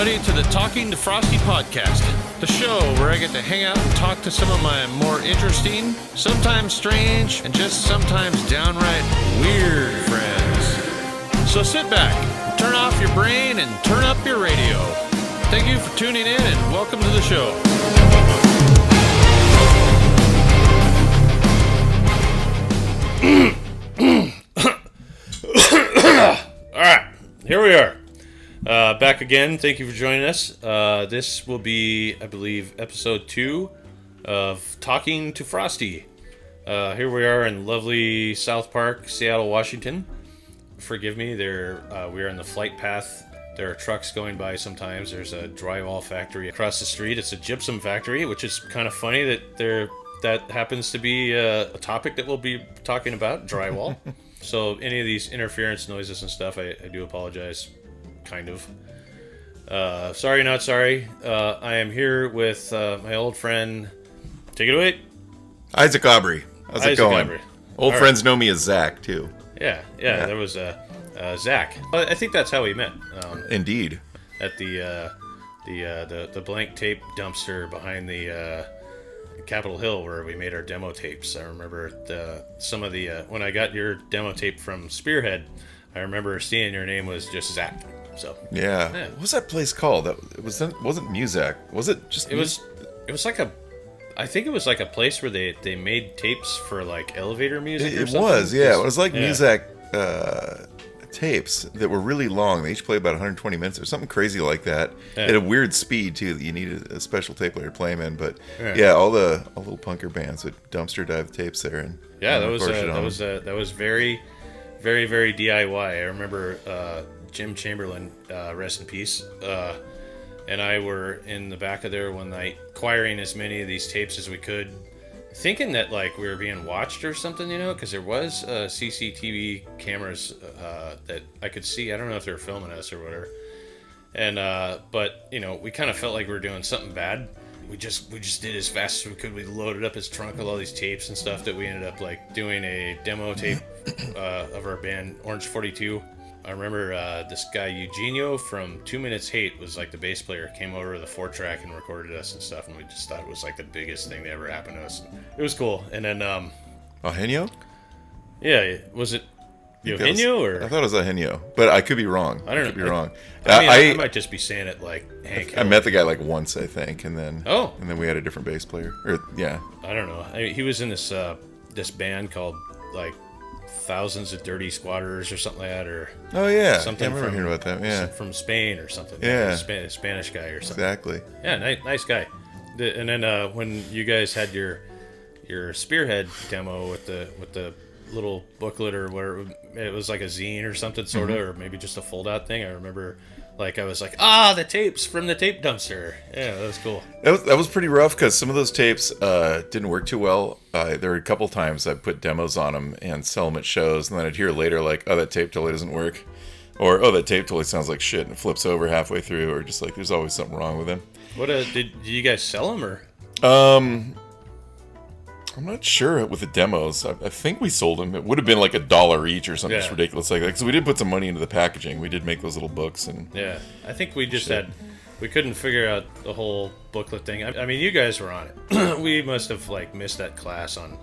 everybody, to the Talking to Frosty podcast, the show where I get to hang out and talk to some of my more interesting, sometimes strange, and just sometimes downright weird friends. So sit back, turn off your brain, and turn up your radio. Thank you for tuning in, and welcome to the show. All right, here we are. Back again. Thank you for joining us. This will be, I believe, episode 2 of Talking to Frosty. Here we are in lovely South Park, Seattle, Washington. Forgive me, we are in the flight path. There are trucks going by sometimes. There's a drywall factory across the street. It's a gypsum factory, which is kind of funny that happens to be a topic that we'll be talking about, drywall. So any of these interference noises and stuff, I do apologize. Kind of. Sorry, not sorry. I am here with my old friend. Take it away. Isaac Aubrey. How's it going? Aubrey. Old friends know me as Zach, too. Yeah. There was Zach. I think that's how we met. Indeed. At the blank tape dumpster behind the Capitol Hill where we made our demo tapes. I remember when I got your demo tape from Spearhead, I remember seeing your name was just Zach. So yeah. What was that place called? It wasn't Muzak. Was it just? It was like I think it was like a place where they made tapes for like elevator music. It was, yeah. It was like Muzak tapes that were really long. They each played about 120 minutes or something crazy like that. Yeah. At a weird speed too. That you needed a special tape player to play them in. But all the little punker bands would dumpster dive tapes there and that was very, very, very DIY. I remember Jim Chamberlain, rest in peace, and I were in the back of there one night, acquiring as many of these tapes as we could, thinking that like we were being watched or something, because there was CCTV cameras that I could see. I don't know if they were filming us or whatever, and but we kind of felt like we were doing something bad. We just did as fast as we could. We loaded up his trunk with all these tapes and stuff that we ended up like doing a demo tape of our band Orange 42. I remember this guy Eugenio from 2 Minutes Hate was like the bass player, came over to the 4-track and recorded us and stuff, and we just thought it was like the biggest thing that ever happened to us. It was cool. And then Eugenio? Yeah, was it Eugenio or? I thought it was Eugenio, but I could be wrong. I don't know. Could be wrong. I might just be saying it like Hank. I met the guy like once, I think, and then and then we had a different bass player. I don't know. He was in this band called like Thousands of Dirty Squatters or something like that, or something. I remember hearing about that. Yeah, from Spain or something. Yeah, Spanish guy or something. Exactly. Yeah, nice guy. And then when you guys had your Spearhead demo with the little booklet or whatever, it was like a zine or something sort of, or maybe just a fold out thing. I remember. Like I was like, the tapes from the tape dumpster. Yeah, that was cool. That was pretty rough because some of those tapes didn't work too well. There were a couple times I put demos on them and sell them at shows, and then I'd hear later like, that tape totally doesn't work, or that tape totally sounds like shit and it flips over halfway through, or just like there's always something wrong with them. What did you guys sell them or? I'm not sure with the demos. I think we sold them. It would have been like $1 each or something just ridiculous like that. Because we did put some money into the packaging. We did make those little books and I think we just we couldn't figure out the whole booklet thing. I mean, you guys were on it. We must have like missed that class on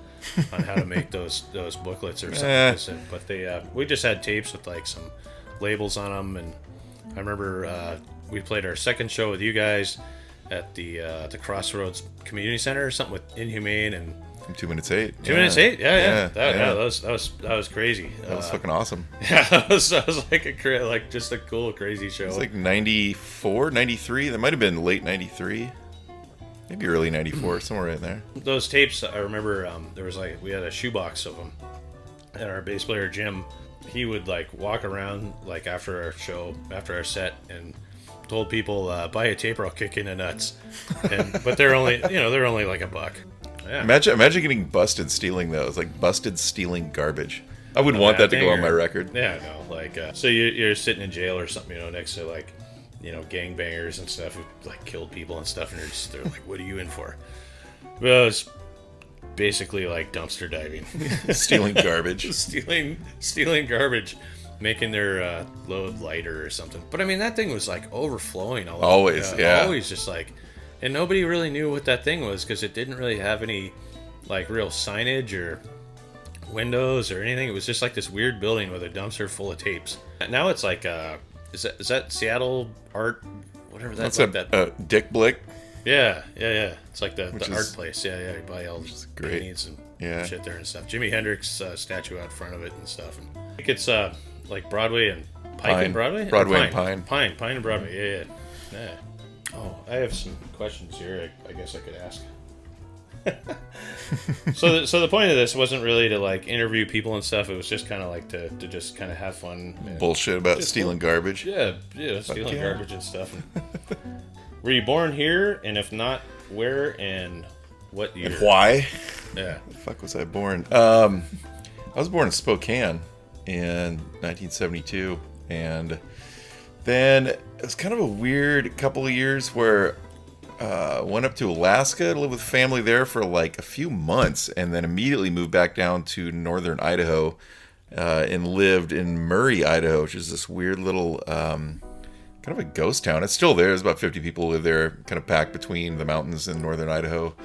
how to make those booklets or something. But we just had tapes with like some labels on them, and I remember we played our second show with you guys at the Crossroads Community Center or something with Inhumane and 2 Minutes Hate. 2 Minutes Hate? Yeah. That was crazy. That was fucking awesome. Yeah, that was like just a cool, crazy show. It was like 94, 93. That might have been late 93. Maybe early 94, somewhere in there. Those tapes, I remember there was like, we had a shoebox of them. And our bass player, Jim, he would like walk around like after our show, after our set, and told people, buy a tape or I'll kick you in the nuts. But they're only like $1. Yeah. Imagine getting busted stealing those, like busted stealing garbage. I would want that to go on my record. Yeah, no, like so you're sitting in jail or something, next to like, gangbangers and stuff who like killed people and stuff, and they're like, what are you in for? Well, it's basically like dumpster diving, stealing garbage, stealing garbage. making their load lighter or something. But I mean, that thing was like overflowing all over. Always, yeah. Always just like, and nobody really knew what that thing was because it didn't really have any like real signage or windows or anything. It was just like this weird building with a dumpster full of tapes. Now it's like, is that Seattle art, whatever that's like that. Dick Blick. Yeah. It's like the Which art is- place. Yeah. You buy all these great. paintings and Yeah. shit there and stuff. Jimi Hendrix statue out front of it and stuff. And I think it's like Broadway and Pike Pine. and Broadway? Broadway and Pine. Pine and Broadway. Yeah. Oh, I have some questions here. I guess I could ask. So the point of this wasn't really to like interview people and stuff. It was just kind of like to just kind of have fun. And Bullshit about just stealing garbage. Yeah, stealing yeah. garbage and stuff. Were you born here? And if not, where and what year? And why? Yeah. The fuck was I born? I was born in Spokane in 1972, and then it was kind of a weird couple of years where went up to Alaska to live with family there for like a few months, and then immediately moved back down to northern Idaho and lived in Murray, Idaho, which is this weird little kind of a ghost town. It's still there. There's about 50 people who live there, kind of packed between the mountains in northern Idaho.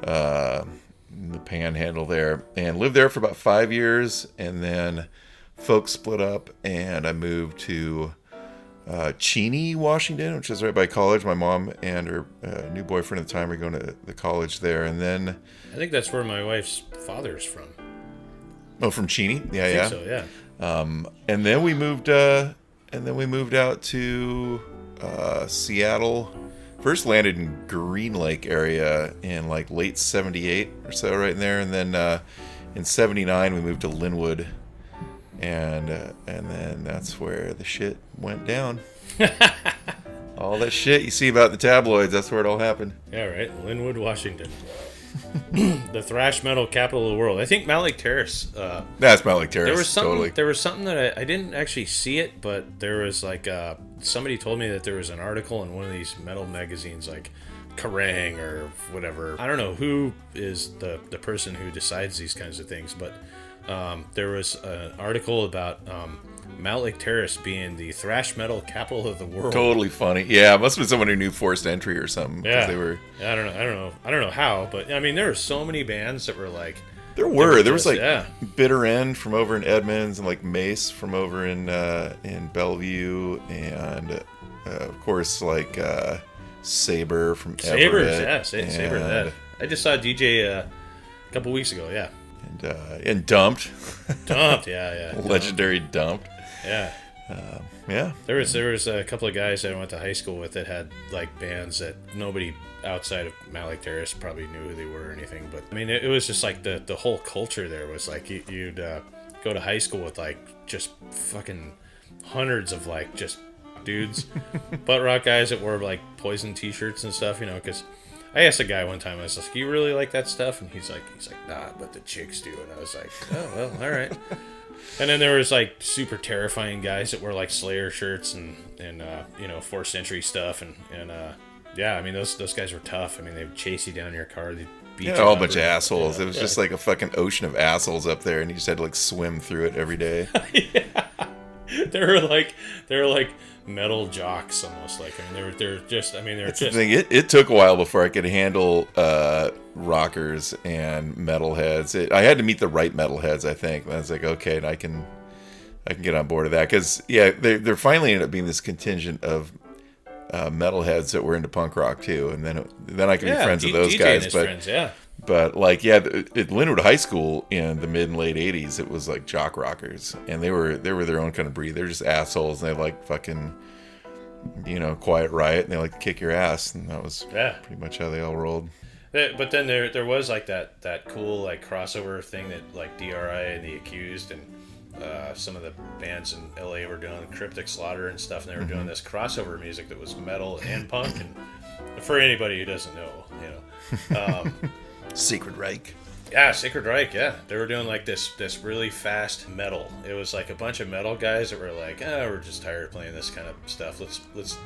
The panhandle there, and lived there for about 5 years, and then folks split up and I moved to Cheney, Washington, which is right by college. My mom and her new boyfriend at the time were going to the college there, and then I think that's where my wife's father's from. from Cheney, I yeah. think so, yeah. And then we moved out to Seattle. First landed in Green Lake area in like late 78 or so, right in there, and then in 79 we moved to Linwood, and then that's where the shit went down. All that shit you see about the tabloids, that's where it all happened. Yeah, right. Linwood, Washington. The thrash metal capital of the world. I think Mount Lake Terrace. That's Mount Lake Terrace. There was something. Totally. There was something that I didn't actually see it, but there was like somebody told me that there was an article in one of these metal magazines, like Kerrang or whatever. I don't know who is the person who decides these kinds of things, but there was an article about Mount Lake Terrace being the thrash metal capital of the world. Totally funny. Yeah, it must have been someone who knew Forced Entry or something. 'Cause Yeah, they were. I don't know how, but I mean, there were so many bands that were like. There was like Bitter End from over in Edmonds, and like Mace from over in Bellevue, and of course like Saber from Sabers, Everett, yeah, Saber. That I just saw DJ a couple weeks ago. Yeah, and Dumped, yeah. legendary Dumped. Yeah. Yeah, There was a couple of guys that I went to high school with that had like bands that nobody outside of Mount Lake Terrace probably knew who they were or anything. But I mean, it was just like the whole culture there was like you'd go to high school with like just fucking hundreds of like just dudes, butt rock guys that wore like Poison t-shirts and stuff, you know, because I asked a guy one time, I was like, you really like that stuff? And he's like, nah, but the chicks do. And I was like, oh, well, all right. And then there was like super terrifying guys that wore like Slayer shirts and you know, 4th Century stuff. And yeah, I mean, those guys were tough. I mean, they would chase you down in your car. They'd beat you a whole up bunch of or- assholes. Yeah, It was yeah. just like a fucking ocean of assholes up there, and you just had to like swim through it every day. They were like metal jocks almost. Like, I mean, they were just. I mean, they were That's the just. thing. It took a while before I could handle rockers and metalheads. I had to meet the right metalheads, I think. And I was like, okay, and I can get on board with that, because yeah, there finally ended up being this contingent of metalheads that were into punk rock too, and then I could be friends with those DJ guys. and his But friends, yeah. but like yeah, at Linwood High School in the mid and late '80s, it was like jock rockers, and they were their own kind of breed. They're just assholes, and they like fucking, you know, Quiet Riot, and they like to kick your ass, and that was pretty much how they all rolled. But then there was like that cool like crossover thing that like DRI and The Accused and some of the bands in LA were doing, Cryptic Slaughter and stuff, and they were doing this crossover music that was metal and punk. And for anybody who doesn't know, you know, Secret Reich. yeah, Sacred Reich, yeah, they were doing like this really fast metal. It was like a bunch of metal guys that were like, we're just tired of playing this kind of stuff. Let's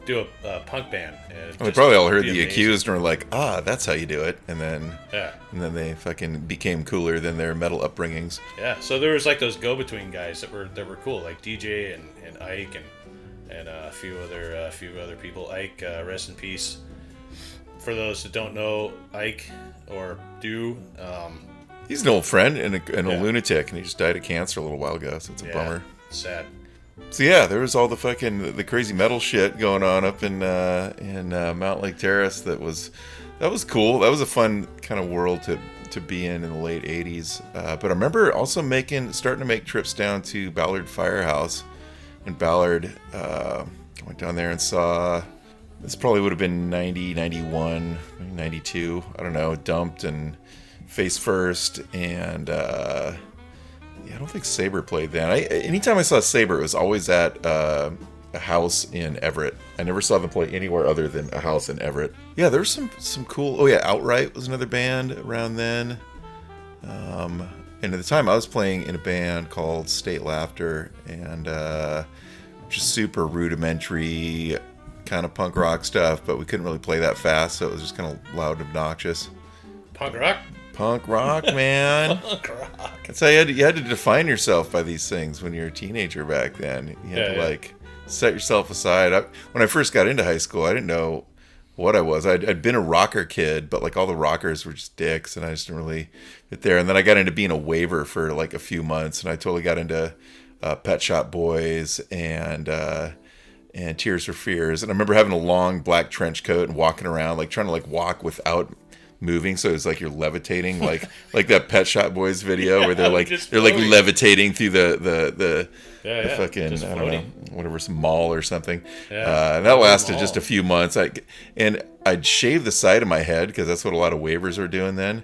do a punk band. And They probably all heard be The amazing. Accused and were like, that's how you do it. And then Yeah. they fucking became cooler than their metal upbringings. Yeah, so there was like those go-between guys that were cool, like DJ and Ike and a few other people. Ike, rest in peace. For those that don't know Ike or do, He's an old friend and a Yeah. lunatic, and he just died of cancer a little while ago, so it's a yeah, bummer. sad. So yeah, there was all the crazy metal shit going on up in Mount Lake Terrace. That was cool. That was a fun kind of world to be in the late '80s. But I remember also starting to make trips down to Ballard Firehouse in Ballard. Went down there and saw. This probably would have been 90, 91, maybe 92. I don't know. Dumped and Face First and. I don't think Saber played then. Anytime I saw Saber, it was always at a house in Everett. I never saw them play anywhere other than a house in Everett. Yeah, there was some cool. Oh yeah, Outright was another band around then. And at the time, I was playing in a band called State Laughter, and just super rudimentary kind of punk rock stuff. But we couldn't really play that fast, so it was just kind of loud and obnoxious. Punk rock? Punk rock, man. Punk rock. That's how you had to define yourself by these things when you're a teenager back then. You had to like set yourself aside. When I first got into high school, I didn't know what I was. I'd been a rocker kid, but like all the rockers were just dicks, and I just didn't really fit there. And then I got into being a waver for like a few months, and I totally got into Pet Shop Boys and Tears for Fears. And I remember having a long black trench coat and walking around, like trying to like walk without moving, so it's like you're levitating, like that Pet Shop Boys video where they're like levitating through the fucking I don't know, whatever, some mall or something. And that lasted just a few months. I'd shave the side of my head because that's what a lot of waivers were doing then.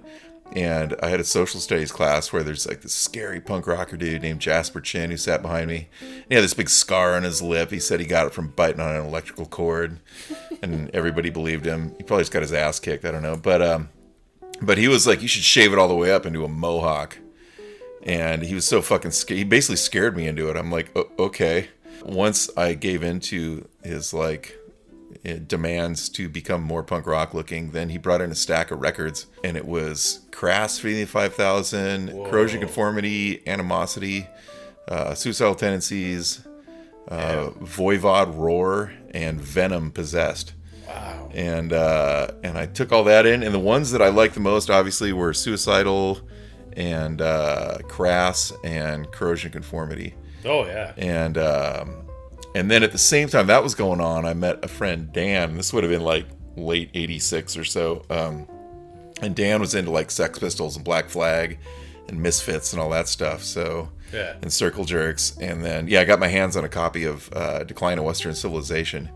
And I had a social studies class where there's like this scary punk rocker dude named Jasper Chin who sat behind me. And he had this big scar on his lip. He said he got it from biting on an electrical cord, and everybody believed him. He probably just got his ass kicked. I don't know, but he was like, you should shave it all the way up into a mohawk. And he was so fucking scared. He basically scared me into it. I'm like, okay. Once I gave into his like demands to become more punk rock looking, then he brought in a stack of records, and it was Crass, Feeling 5000, Corrosion Conformity, Animosity, Suicidal Tendencies, Voivod Roar, and Venom Possessed. Wow. And I took all that in, and the ones that I liked the most obviously were Suicidal and Crass and Corrosion Conformity. Oh yeah. And then at the same time that was going on, I met a friend, Dan. This would have been like late '86 or so. And Dan was into like Sex Pistols and Black Flag and Misfits and all that stuff. So Yeah. and Circle Jerks. And then I got my hands on a copy of Decline of Western Civilization,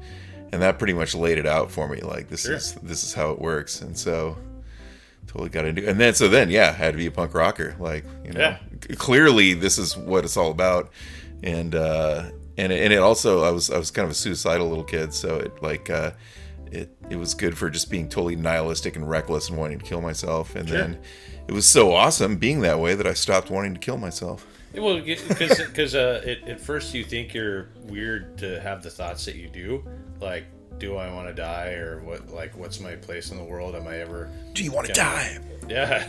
and that pretty much laid it out for me. Like this is how it works. And so totally got into it. And then I had to be a punk rocker. Like, clearly this is what it's all about. And it also, I was kind of a suicidal little kid, so it like it was good for just being totally nihilistic and reckless and wanting to kill myself. And then it was so awesome being that way that I stopped wanting to kill myself. Well, because at first you think you're weird to have the thoughts that you do, like, do I want to die, or what? Like, what's my place in the world? Am I ever? Do you want to die? Yeah.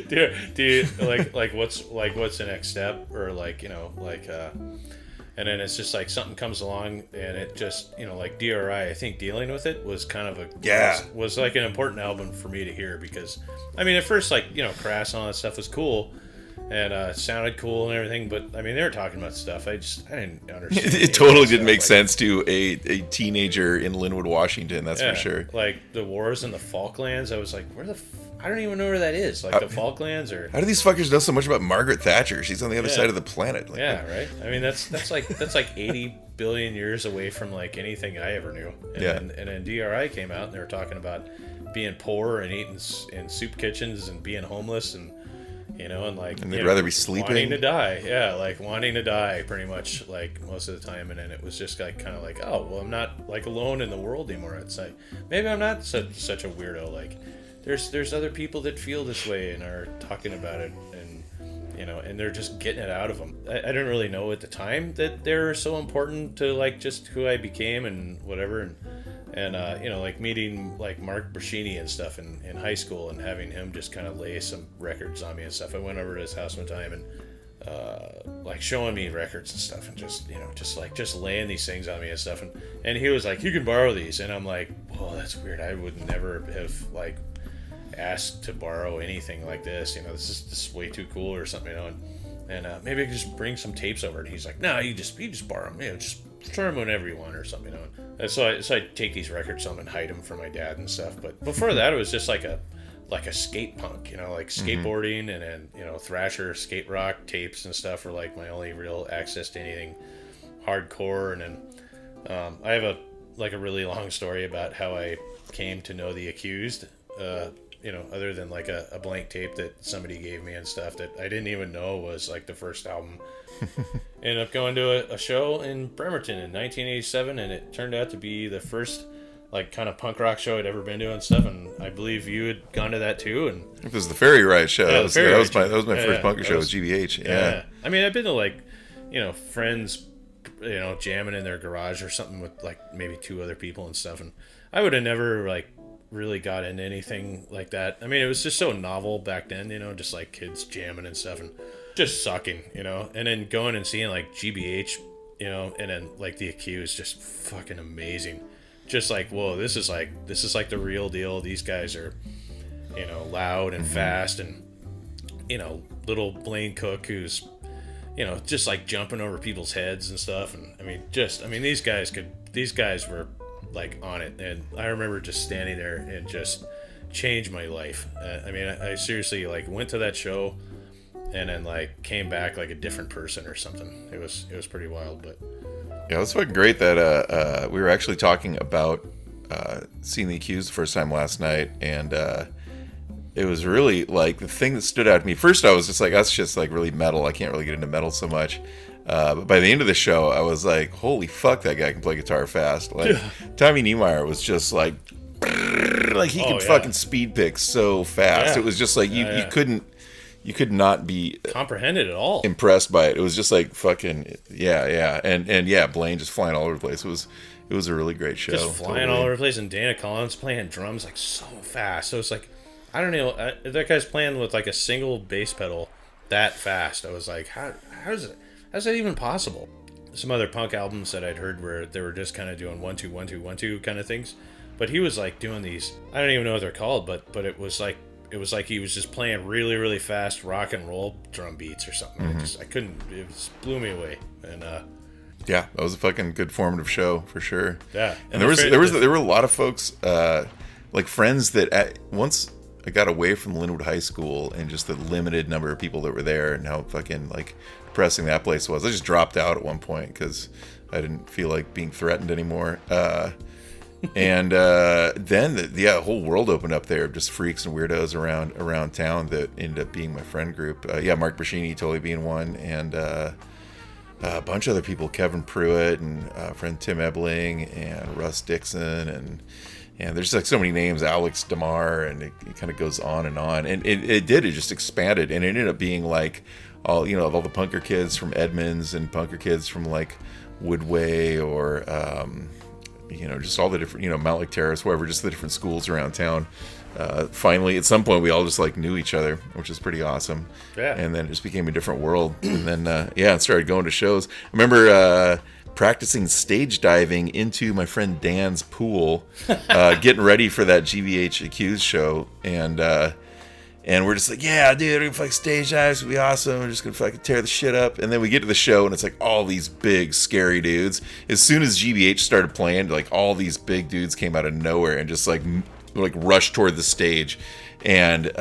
do you like what's the next step, or and then it's just like something comes along and it just, like DRI, I think dealing with it was kind of was like an important album for me to hear, because I mean at first, like, Crass and all that stuff was cool and sounded cool and everything, but I mean they were talking about stuff I didn't understand. It totally didn't make sense to a teenager in Linwood, Washington, that's for sure. Like the wars in the Falklands, I was like, I don't even know where that is. Like the Falklands, or how do these fuckers know so much about Margaret Thatcher? She's on the other side of the planet. Like, right. I mean that's like 80 billion years away from like anything I ever knew. And then DRI came out and they were talking about being poor and eating in soup kitchens and being homeless and and they'd rather be sleeping, wanting to die. like wanting to die pretty much, like most of the time. And then it was just like kind of like, oh well, I'm not like alone in the world anymore. It's like maybe I'm not such a weirdo. Like there's other people that feel this way and are talking about it, and and they're just getting it out of them. I didn't really know at the time that they're so important to like just who I became and whatever, and like meeting like Mark Brashini and stuff in high school and having him just kind of lay some records on me and stuff. I went over to his house one time and like showing me records and stuff, and just laying these things on me and stuff, and he was like, you can borrow these, and I'm like, whoa, that's weird. I would never have like asked to borrow anything like this. This is way too cool or something, and maybe I could just bring some tapes over. And he's like, no, you just borrow them, just throw them whenever you want or something, And so I take these records home and hide them from my dad and stuff. But before that, it was just like a skate punk, like skateboarding, and then thrasher, skate rock tapes and stuff were like my only real access to anything hardcore. And then I have a really long story about how I came to know The Accused, other than like a blank tape that somebody gave me and stuff that I didn't even know was like the first album. Ended up going to a show in Bremerton in 1987, and it turned out to be the first like kind of punk rock show I'd ever been to and stuff, and I believe you had gone to that too. And it was the Ferry Ride show. Yeah, that was my first punker show with GBH. Yeah. I mean, I've been to like friends jamming in their garage or something with like maybe two other people and stuff, and I would have never like really got into anything like that. I mean, it was just so novel back then, just like kids jamming and stuff and just sucking, and then going and seeing like GBH, and then like The Accused, just fucking amazing. Just like, whoa, this is like the real deal. These guys are, loud and fast, and little Blaine Cook who's, just like jumping over people's heads and stuff. And these guys were like on it, and I remember just standing there and just changed my life. I seriously like went to that show and then like came back like a different person or something. It was pretty wild. But yeah, it was fucking great that we were actually talking about seeing The Accused the first time last night, and it was really like the thing that stood out to me. First, I was just like, that's just like really metal. I can't really get into metal so much. But by the end of the show, I was like, holy fuck, that guy can play guitar fast. Like, Tommy Niemeyer was just like he could fucking speed pick so fast. Yeah. It was just like you could not be comprehended at all impressed by it. It was just like fucking and Blaine just flying all over the place. It was a really great show. Just flying all over the place, and Dana Collins playing drums like so fast. So it's like, I don't know, that guy's playing with like a single bass pedal that fast. I was like, how's that even possible? Some other punk albums that I'd heard where they were just kind of doing 1 2 1 2 1 2 kind of things, but he was like doing these, I don't even know what they're called, but it was like he was just playing really, really fast rock and roll drum beats or something. It just blew me away. And yeah, that was a fucking good formative show for sure. Yeah, and there were a lot of folks like friends that once I got away from Linwood High School and just the limited number of people that were there and how fucking like depressing that place was. I just dropped out at one point because I didn't feel like being threatened anymore. And then the whole world opened up there of just freaks and weirdos around town that ended up being my friend group. Mark Brashini totally being one, and a bunch of other people, Kevin Pruitt and friend Tim Ebling and Russ Dixon, and there's like so many names, Alex DeMar, and it kind of goes on, and it just expanded, and it ended up being like all the punker kids from Edmonds and punker kids from like Woodway or just all the different, Mount Lake Terrace, wherever, just the different schools around town. Finally, at some point, we all just like knew each other, which is pretty awesome. Yeah. And then it just became a different world. And then, I started going to shows. I remember practicing stage diving into my friend Dan's pool, getting ready for that GBH Accused show. And we're just like, yeah, dude, we're gonna fucking stage dive. It's gonna be awesome. We're just gonna fucking tear the shit up. And then we get to the show, and it's like all these big, scary dudes. As soon as GBH started playing, like all these big dudes came out of nowhere and just like rushed toward the stage. And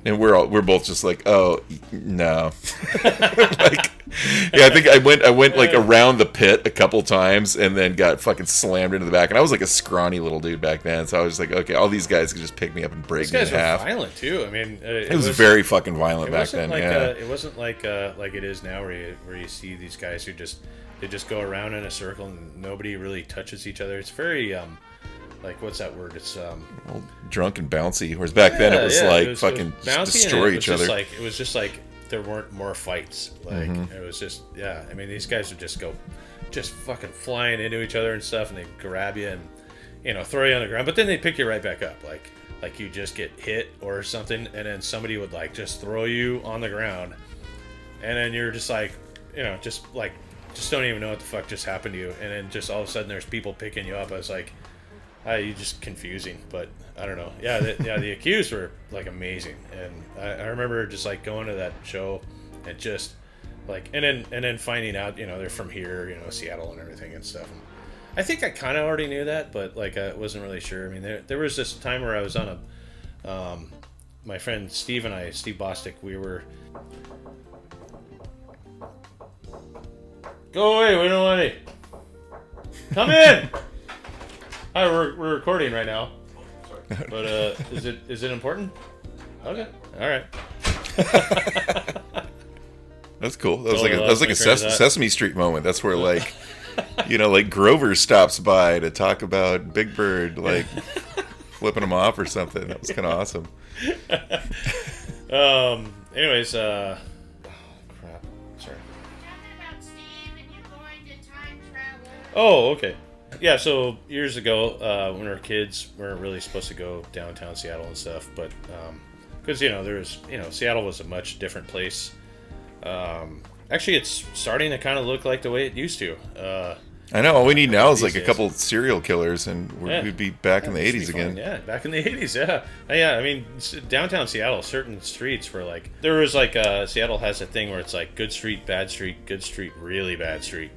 we're both just like, oh no. I think I went like around the pit a couple times and then got fucking slammed into the back. And I was like a scrawny little dude back then, so I was just like, okay, all these guys could just pick me up and break me in half. These guys were violent too. I mean, it was very fucking violent back then. It wasn't like it is now, where you see these guys who just go around in a circle and nobody really touches each other. It's very like, what's that word? It's drunk and bouncy. Whereas back then it was fucking destroy each other. It was just like there weren't more fights. Like it was just I mean, these guys would just go, just fucking flying into each other and stuff, and they grab you and throw you on the ground, but then they pick you right back up, like you just get hit or something, and then somebody would like just throw you on the ground, and then you're just like, just don't even know what the fuck just happened to you, and then just all of a sudden there's people picking you up. I was like, you just confusing, but I don't know. The Accused were like amazing, and I remember just like going to that show and just like, and then finding out, they're from here, Seattle and everything and stuff. And I think I kind of already knew that, but like I wasn't really sure. I mean, there was this time where I was on my friend Steve Bostic, we were. Go away, we don't want any. Come in. Hi, we're recording right now. But is it important? Okay, all right. That's cool. That was like a Sesame Street moment. That's where like, like Grover stops by to talk about Big Bird, like flipping him off or something. That was kind of awesome. Anyways, oh crap. Sorry. Oh, okay. Yeah, so years ago, when we were kids, we weren't really supposed to go downtown Seattle and stuff, but because there was, Seattle was a much different place. Actually, it's starting to kind of look like the way it used to. I know. All we need now is like a couple serial killers, and we'd be back in the 80s again. Yeah, back in the 80s. Yeah. I mean, downtown Seattle, certain streets were like, there was like Seattle has a thing where it's like good street, bad street, good street, really bad street.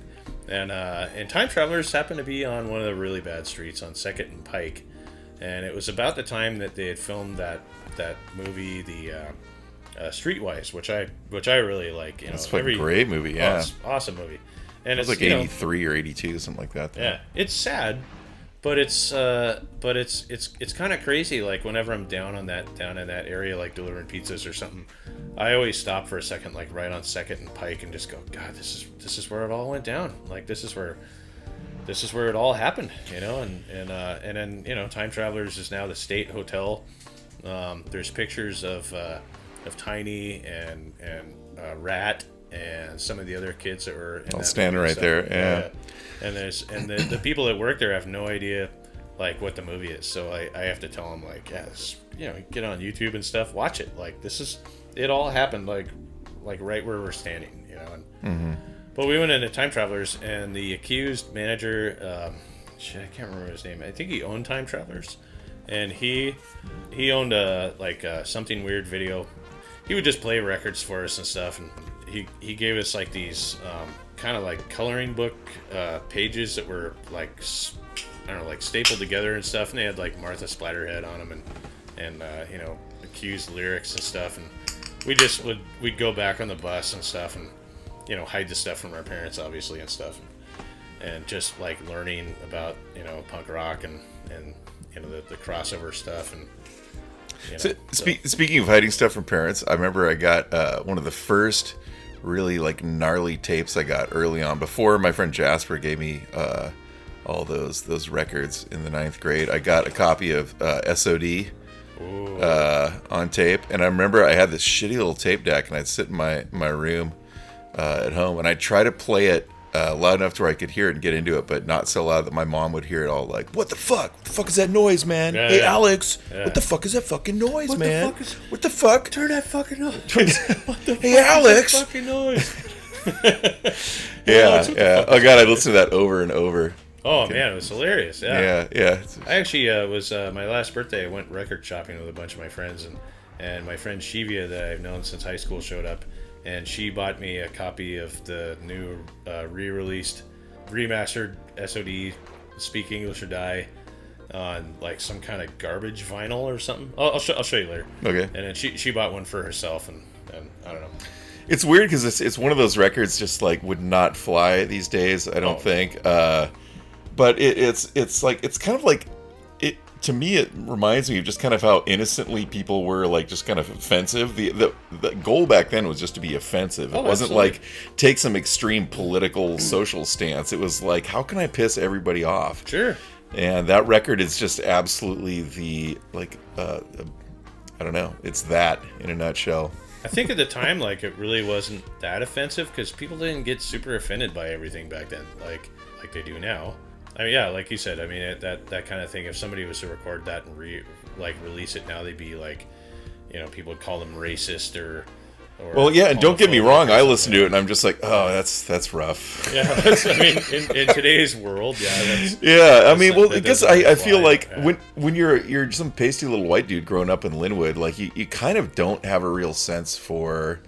And Time Travelers happened to be on one of the really bad streets on 2nd and Pike, and it was about the time that they had filmed that movie, the Streetwise, which I really like. It's a great movie, yeah, awesome movie. And it's like 83 or 82, something like that. Yeah, it's sad, but it's kind of crazy. Like whenever I'm down in that area, like delivering pizzas or something, I always stop for a second, like right on 2nd and Pike, and just go, God, this is where it all went down. Like this is where it all happened, And then Time Travelers is now the State Hotel. There's pictures of Tiny and Rat and some of the other kids that were in all standing right there, yeah. And the people that work there have no idea like what the movie is, so I have to tell them like, get on YouTube and stuff, watch it. Like it all happened like right where we're standing, And, But we went into Time Travelers, and the Accused manager, I can't remember his name. I think he owned Time Travelers, and he owned something weird video. He would just play records for us and stuff, and he gave us like these kind of like coloring book pages that were like, I don't know, like stapled together and stuff, and they had like Martha Splatterhead on them and Accused lyrics and stuff, and we'd go back on the bus and stuff, and hide the stuff from our parents obviously and stuff, and just like learning about punk rock and the crossover stuff. And speaking of hiding stuff from parents, I remember I got one of the first really like gnarly tapes I got early on, before my friend Jasper gave me all those records in the 9th grade. I got a copy of SOD on tape, and I remember I had this shitty little tape deck, and I'd sit in my room at home, and I'd try to play it loud enough to where I could hear it and get into it, but not so loud that my mom would hear it all like, what the fuck? What the fuck is that noise, man? Yeah, hey, yeah. Alex, Yeah. what the fuck is that fucking noise, What man? the fuck is- What the fuck? Turn that fucking noise. What the Hey, fuck Alex. is that fucking noise? Yeah. Oh, God, I listened to that over and over. Oh man, it was hilarious. Yeah. Yeah. I actually was my last birthday. I went record shopping with a bunch of my friends, and my friend Shivia that I've known since high school showed up, and she bought me a copy of the new re-released, remastered SOD Speak English or Die on like some kind of garbage vinyl or something. I'll show you later. Okay. And then she bought one for herself, and I don't know. It's weird because it's one of those records just like would not fly these days, I don't think. But it's like, it's kind of like, it to me it reminds me of just kind of how innocently people were like just kind of offensive. The goal back then was just to be offensive. It wasn't absolutely. like take some extreme political social stance. It was like, how can I piss everybody off? Sure. And that record is just absolutely the like I don't know, it's that in a nutshell. I think at the time, like, it really wasn't that offensive because people didn't get super offended by everything back then, like they do now. I mean, yeah, like you said, I mean, that kind of thing. If somebody was to record that and release it now, they'd be like, people would call them racist or well, yeah, and don't get me wrong, I listen to it and like I'm just like, oh, that's rough. yeah, I mean, in today's world, yeah. Yeah, I mean, well, because I feel apply, like yeah. when you're some pasty little white dude growing up in Linwood, like you kind of don't have a real sense for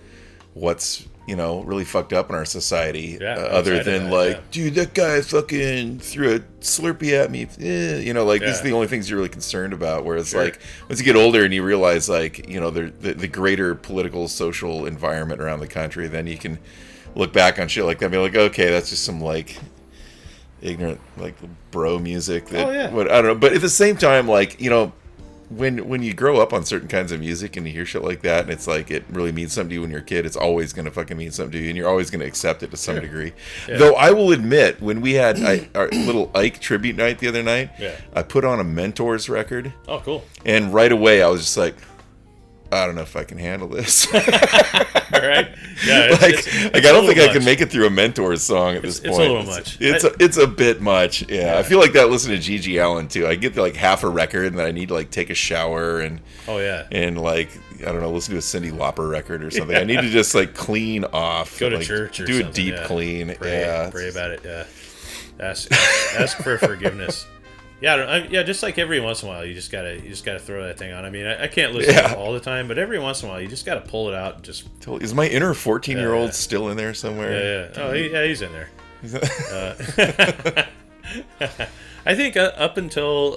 what's really fucked up in our society, other than dude, that guy fucking threw a Slurpee at me. These are the only things you're really concerned about. Whereas like once you get older and you realize like the greater political social environment around the country, then you can look back on shit like that and be like, okay, that's just some like ignorant like bro music that I don't know. But at the same time, like when you grow up on certain kinds of music and you hear shit like that, and it's like it really means something to you when you're a kid, it's always going to fucking mean something to you, and you're always going to accept it to some degree. Yeah. Though I will admit, when we had our little Ike tribute night the other night, I put on a Mentors record. Oh, cool. And right away I was just like, I don't know if I can handle this. All right. Yeah. I don't think I can make it through a Mentors song at this point. It's a little much. It's a bit much. Yeah. I feel like that listening to Gigi Allen too. I get like half a record and then I need to like take a shower and and like I don't know, listen to a Cyndi Lauper record or something. I need to just like clean off. Go to like, church or do something. a deep clean. Pray about it. Yeah. Ask for forgiveness. Yeah, just like every once in a while, you just gotta throw that thing on. I mean, I can't listen to it all the time, but every once in a while, you just gotta pull it out and just. Is my inner 14-year-old still in there somewhere? Yeah. Oh, he's in there. I think up until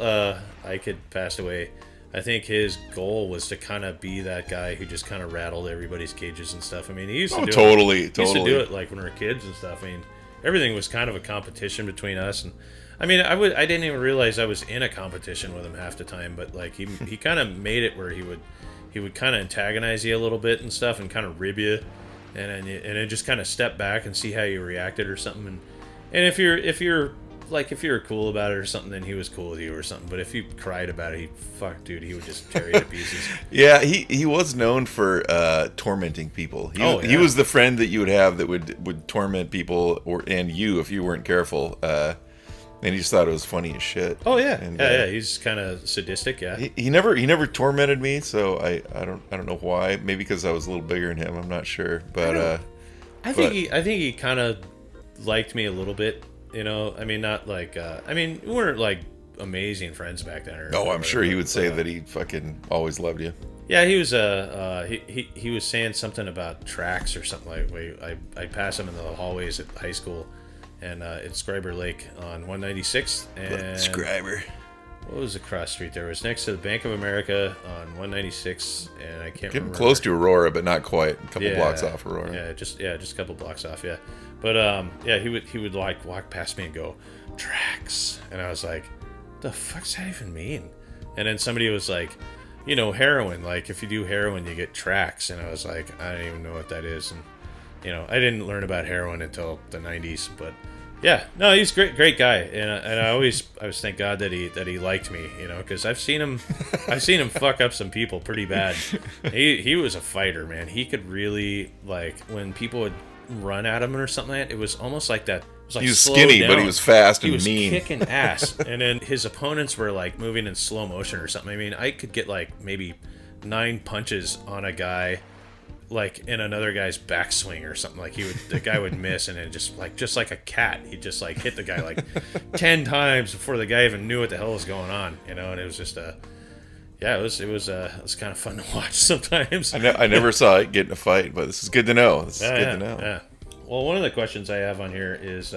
Ike had passed away, I think his goal was to kind of be that guy who just kind of rattled everybody's cages and stuff. I mean, he used to do totally. He used to do it like when we were kids and stuff. I mean, everything was kind of a competition between us and. I mean, I didn't even realize I was in a competition with him half the time, but like he kind of made it where he would kind of antagonize you a little bit and stuff, and kind of rib you, and then just kind of step back and see how you reacted or something. And if you're cool about it or something, then he was cool with you or something. But if you cried about it, he would just tear you to pieces. Yeah, he was known for tormenting people. He was the friend that you would have that would torment people and you if you weren't careful. And he just thought it was funny as shit. Oh yeah, and, he's kind of sadistic. Yeah, he never tormented me, so I don't know why. Maybe because I was a little bigger than him. I'm not sure, but I think he kind of liked me a little bit. I mean, not like we weren't like amazing friends back then. I'm sure he would say that he fucking always loved you. Yeah, he was he was saying something about tracks or something like. I pass him in the hallways at high school. And it's Scriber Lake on 196. And Scriber. What was across the street there? It was next to the Bank of America on 196, and I can't remember. Getting close to Aurora, but not quite. A couple blocks off Aurora. Yeah, just a couple blocks off. Yeah, but he would like walk past me and go, "Tracks," and I was like, "The fuck's that even mean?" And then somebody was like, heroin. Like if you do heroin, you get tracks, and I was like, I don't even know what that is, and. I didn't learn about heroin until the 90s, but yeah, no, he's great guy, and I always thank God that he liked me, because I've seen him fuck up some people pretty bad. He was a fighter, man. He could really like when people would run at him or something like that. It was almost like that. It was like he was skinny, but he was fast and mean. He was kicking ass, and then his opponents were like moving in slow motion or something. I mean, I could get like maybe 9 punches on a guy. Like in another guy's backswing or something, like the guy would miss, and then just like a cat, he'd just like hit the guy like 10 times before the guy even knew what the hell was going on, and it was just it was kind of fun to watch sometimes. I never saw it get in a fight, but this is good to know. To know. Yeah. Well, one of the questions I have on here is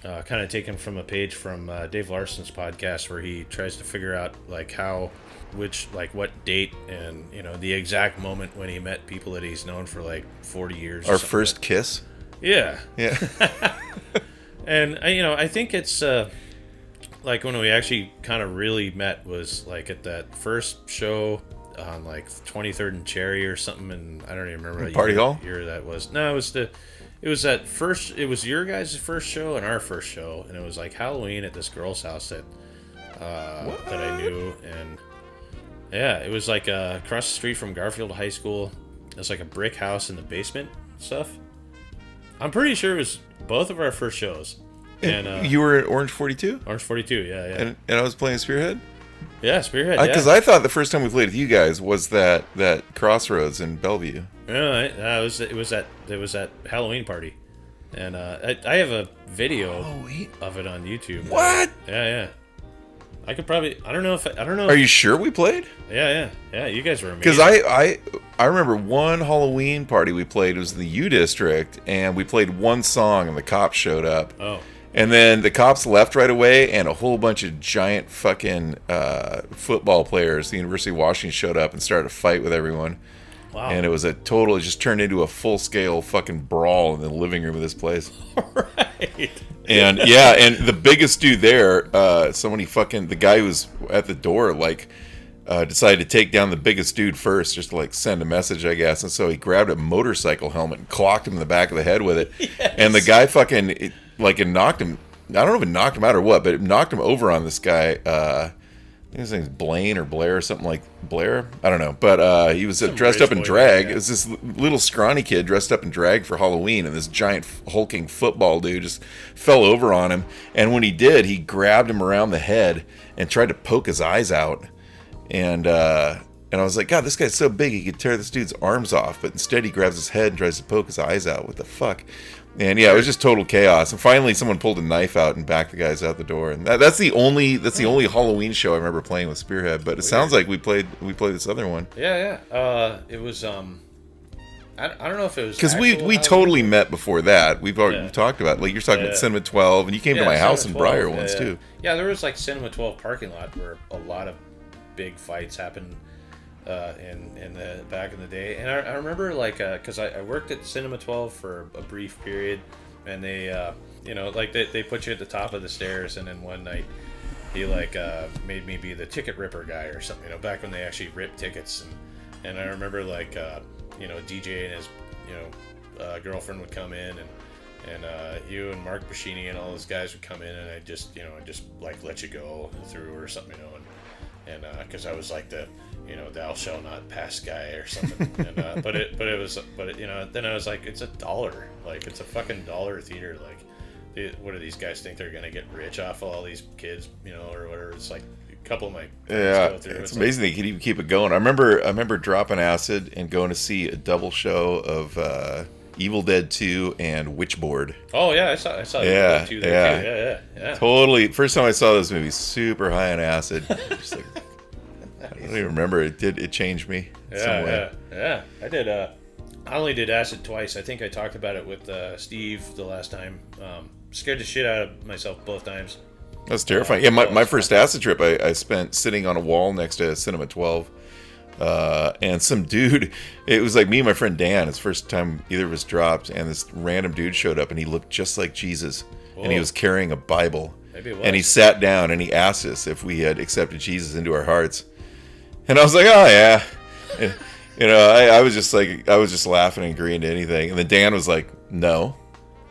kind of taken from a page from Dave Larson's podcast where he tries to figure out like what date and the exact moment when he met people that he's known for like 40 years. Our first kiss. Yeah. Yeah. And I think it's like when we actually kind of really met was like at that first show on like 23rd and Cherry or something, and I don't even remember what Party Hall year that was. No, it was your guys' first show and our first show, and it was like Halloween at this girl's house that I knew, and yeah, it was like across the street from Garfield High School, It's like a brick house in the basement stuff. I'm pretty sure it was both of our first shows. And you were at Orange 42? Orange 42, yeah. And I was playing Spearhead? Yeah, Spearhead, Because I thought the first time we played with you guys was that Crossroads in Bellevue. No, it was at Halloween party. And I have a video of it on YouTube. What? Yeah. I could probably. I don't know. Are you sure we played? Yeah. You guys were amazing. Because I remember one Halloween party we played was in the U District, and we played one song, and the cops showed up. Oh. And then the cops left right away, and a whole bunch of giant fucking football players, the University of Washington, showed up and started a fight with everyone. Wow. And it just turned into a full-scale fucking brawl in the living room of this place. Right. And yeah, and the biggest dude there, the guy who was at the door, decided to take down the biggest dude first, just to send a message, I guess. And so he grabbed a motorcycle helmet and clocked him in the back of the head with it. Yes. And the guy it knocked him. I don't know if it knocked him out or what, but it knocked him over on this guy. I think his name's Blaine or Blair or something like Blair. I don't know. But he was dressed up in drag. Yeah. It was this little scrawny kid dressed up in drag for Halloween, and this giant hulking football dude just fell over on him. And when he did, he grabbed him around the head and tried to poke his eyes out. And I was like, God, this guy's so big he could tear this dude's arms off. But instead he grabs his head and tries to poke his eyes out. What the fuck? And yeah, it was just total chaos. And finally, someone pulled a knife out and backed the guys out the door. And that's the only Halloween show I remember playing with Spearhead. But it sounds like we played this other one. Yeah. It was I don't know if it was because we totally met before that. We've already talked about you're talking about Cinema 12, and you came to my house in Briar once too. Yeah, there was Cinema 12 parking lot where a lot of big fights happened. In the back in the day, and I remember because I worked at Cinema 12 for a brief period, and they they put you at the top of the stairs, and then one night he made me be the ticket ripper guy or something, back when they actually ripped tickets, and I remember DJ and his girlfriend would come in, and you and Mark Bashini and all those guys would come in, and I just let you go through or something, and because I was the thou shall not pass guy or something. And, then I was like, it's $1. It's a fucking $1 theater. What do these guys think they're going to get rich off of all these kids, or whatever? It's a couple of my go through. It's amazing they could even keep it going. I remember dropping acid and going to see a double show of Evil Dead 2 and Witchboard. Oh yeah, I saw Evil Dead 2 there too. Yeah. Totally. First time I saw this movie, super high on acid. Just I don't even remember. It changed me. Yeah. I did. I only did acid twice. I think I talked about it with Steve the last time. Scared the shit out of myself both times. That's terrifying. My first acid trip I spent sitting on a wall next to Cinema 12. And some dude, it was me and my friend Dan, his first time either of us dropped, and this random dude showed up, and he looked just like Jesus. Whoa. And he was carrying a Bible. Maybe it was. And he sat down and he asked us if we had accepted Jesus into our hearts. And I was like, oh yeah. And, I was just laughing and agreeing to anything. And then Dan was like, no.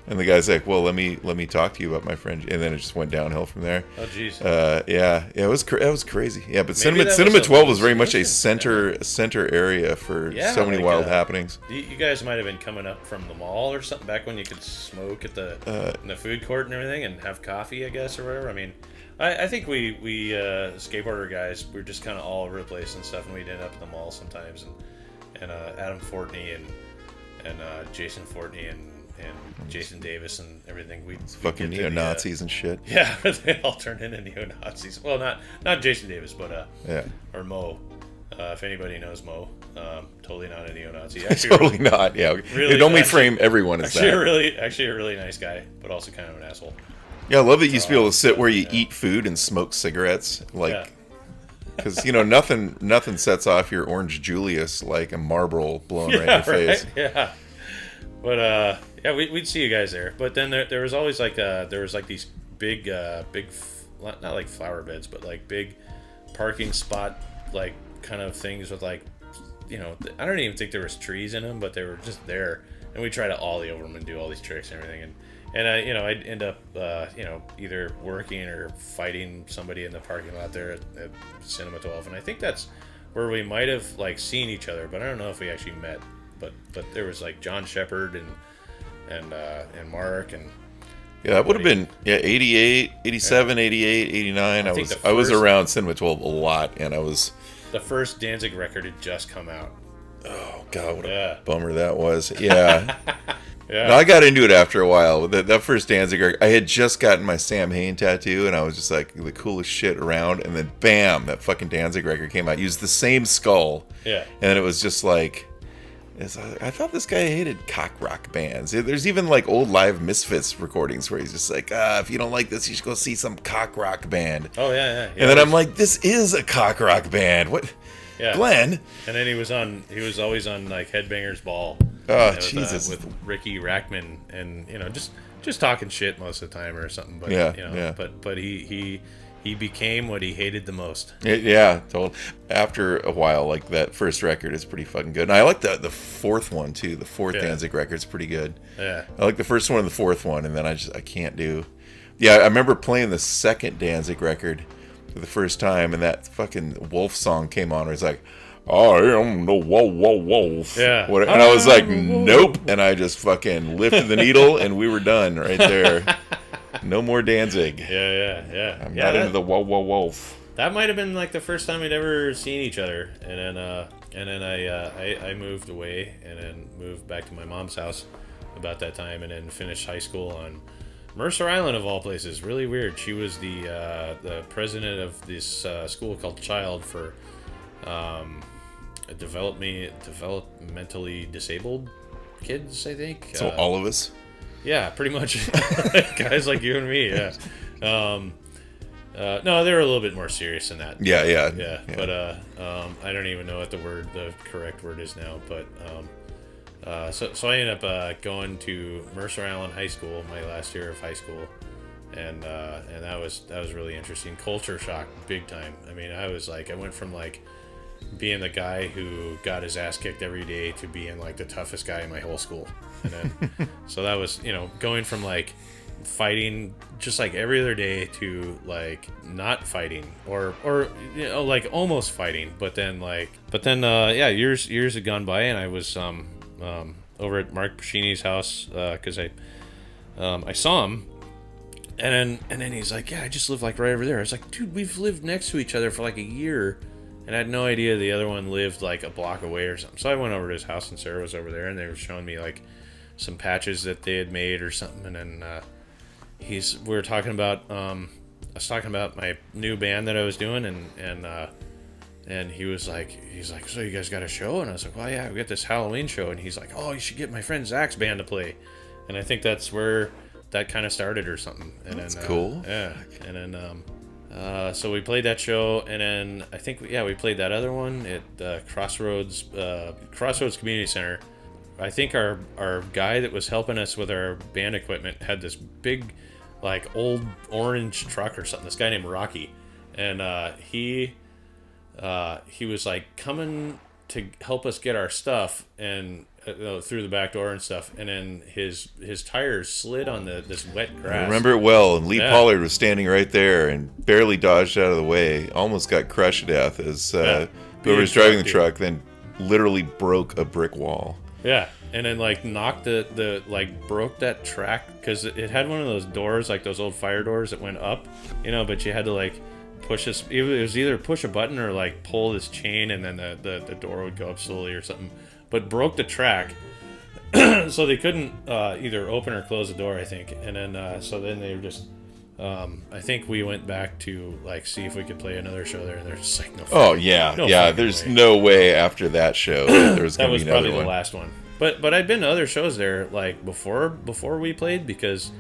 And the guy's like, well, let me talk to you about my friend. And then it just went downhill from there. Oh, jeez. It was crazy. Yeah, but Cinema 12 was very much a center area for so many wild happenings. You guys might have been coming up from the mall or something back when you could smoke at in the food court and everything and have coffee, I guess, or whatever. I mean, I think we skateboarder guys, we're just kind of all over the place and stuff, and we'd end up at the mall sometimes. And Adam Fortney and Jason Fortney and Jason Davis and everything. We fucking neo-Nazis and shit. Yeah, they all turned into neo-Nazis. Well, not Jason Davis, but or Mo. If anybody knows Mo, totally not a neo-Nazi. Actually, totally not. Yeah, it only frame everyone as that. Actually a really nice guy, but also kind of an asshole. Yeah, I love that you used to be able to sit where you eat food and smoke cigarettes, because nothing sets off your orange Julius like a Marlboro blown right in your face. Yeah, but we'd see you guys there. But then there was always these big not like flower beds, but big parking spot kind of things with I don't even think there was trees in them, but they were just there, and we try to ollie over them and do all these tricks and everything, and I'd end up either working or fighting somebody in the parking lot there at Cinema 12, and I think that's where we might have seen each other, but I don't know if we actually met. but there was like John Shepard and Mark and Yeah, it would have been 88, 87, 88, 89. I was around Cinema 12 a lot, and I was... The first Danzig record had just come out. Oh, God, what a bummer that was. Yeah. Yeah. No, I got into it after a while. That first Danzig record, I had just gotten my Sam Hain tattoo, and I was just like the coolest shit around. And then, bam, that fucking Danzig record came out. Used the same skull. Yeah. And it was just like... I thought this guy hated cock rock bands. There's even like old Live Misfits recordings where he's just like, if you don't like this, you should go see some cock rock band. Oh, yeah. And then I'm like, this is a cock rock band. What? Yeah. Glenn? And then he was always on like Headbangers Ball. Oh, Jesus. With Ricky Rackman and, just talking shit most of the time or something. But, yeah. But he became what he hated the most. Yeah, totally. After a while, like that first record is pretty fucking good. And I like the fourth one too. The fourth Danzig record's pretty good. Yeah. I like the first one and the fourth one, and then I can't do. Yeah, I remember playing the second Danzig record for the first time, and that fucking Wolf song came on where it's like, I am the wolf. Yeah. And I was like, nope. And I just fucking lifted the needle, and we were done right there. No more Danzig. Yeah. I'm not into the wolf. That might have been like the first time we'd ever seen each other, and then I moved away, and then moved back to my mom's house about that time, and then finished high school on Mercer Island of all places. Really weird. She was the president of this school called Child for developmentally disabled kids, I think. So all of us. Yeah, pretty much. Guys like you and me, yeah. No, they were a little bit more serious than that. Yeah. But I don't even know what the correct word is now. But so I ended up going to Mercer Island High School, my last year of high school, and that was really interesting. Culture shock, big time. I mean, I went from like being the guy who got his ass kicked every day to being like the toughest guy in my whole school. And then, so that was, going from like fighting just like every other day to like not fighting or like almost fighting. But then years had gone by, and I was over at Mark Pacini's house because I saw him. And then he's like, yeah, I just live like right over there. I was like, dude, we've lived next to each other for like a year. And I had no idea the other one lived like a block away or something. So I went over to his house, and Sarah was over there, and they were showing me like some patches that they had made or something. And then we were talking about I was talking about my new band that I was doing, and he's like, so you guys got a show? And I was like, well, yeah, we got this Halloween show. And he's like, oh, you should get my friend Zach's band to play. And I think that's where that kind of started or something. And that's cool. Yeah. And then so we played that show, and then I think we played that other one at Crossroads Community Center. I think our guy that was helping us with our band equipment had this big like old orange truck or something. This guy named Rocky, and he was like coming to help us get our stuff and through the back door and stuff, and then his tires slid on this wet grass. I remember it well, and Lee Pollard was standing right there and barely dodged out of the way, almost got crushed to death as whoever was driving the truck then literally broke a brick wall. Yeah, and then like knocked broke that track because it had one of those doors, like those old fire doors that went up, but you had to like push this. It was either push a button or like pull this chain, and then the door would go up slowly or something. But broke the track, so they couldn't either open or close the door, I think. And then so then they were just. I think we went back to like see if we could play another show there, and they're just like, no. Oh yeah. There's no way after that show there was going to be another one. That was probably the last one. But I'd been to other shows there like before we played because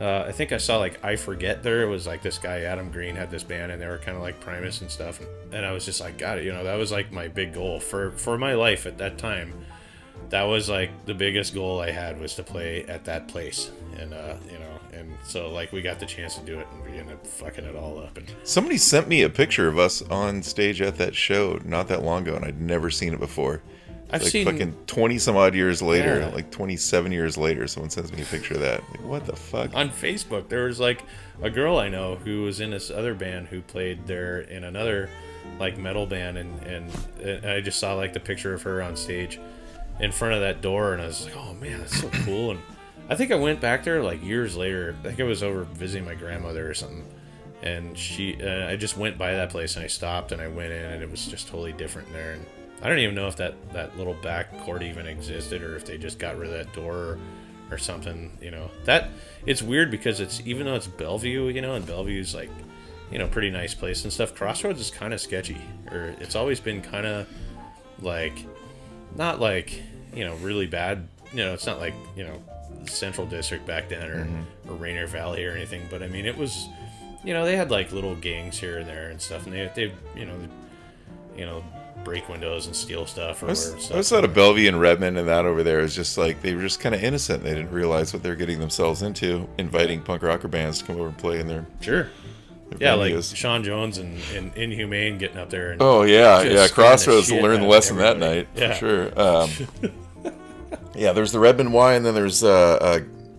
I think I saw like I Forget there. It was like this guy Adam Green had this band, and they were kind of like Primus and stuff. And I was just like, got it. That was like my big goal for my life at that time. That was like the biggest goal I had was to play at that place. And and so like we got the chance to do it, and we ended up fucking it all up. And somebody sent me a picture of us on stage at that show not that long ago, and I'd never seen it before. I've like seen fucking 20 some odd years later, like 27 years later, someone sends me a picture of that. Like, what the fuck? On Facebook, there was like a girl I know who was in this other band who played there in another like metal band, and I just saw like the picture of her on stage, in front of that door, and I was like, oh man, that's so cool. And I think I went back there like years later. I think I was over visiting my grandmother or something, and I just went by that place and I stopped and I went in, and it was just totally different there. And I don't even know if that little back court even existed, or if they just got rid of that door or something. That it's weird because it's, even though it's Bellevue, and Bellevue's like, pretty nice place and stuff, Crossroads is kind of sketchy, or it's always been kind of like, not like, really bad. It's not like, Central District back then, or Rainier Valley or anything, but I mean, it was, they had like little gangs here and there and stuff, and they break windows and steal stuff or whatever stuff. I just thought of Bellevue and Redmond and that over there is just like, they were just kind of innocent. They didn't realize what they're getting themselves into, inviting punk rocker bands to come over and play in their like Sean Jones and Inhumane getting up there. And Crossroads learned the lesson that night, for sure. Yeah, there's the Redmond Y, and then there's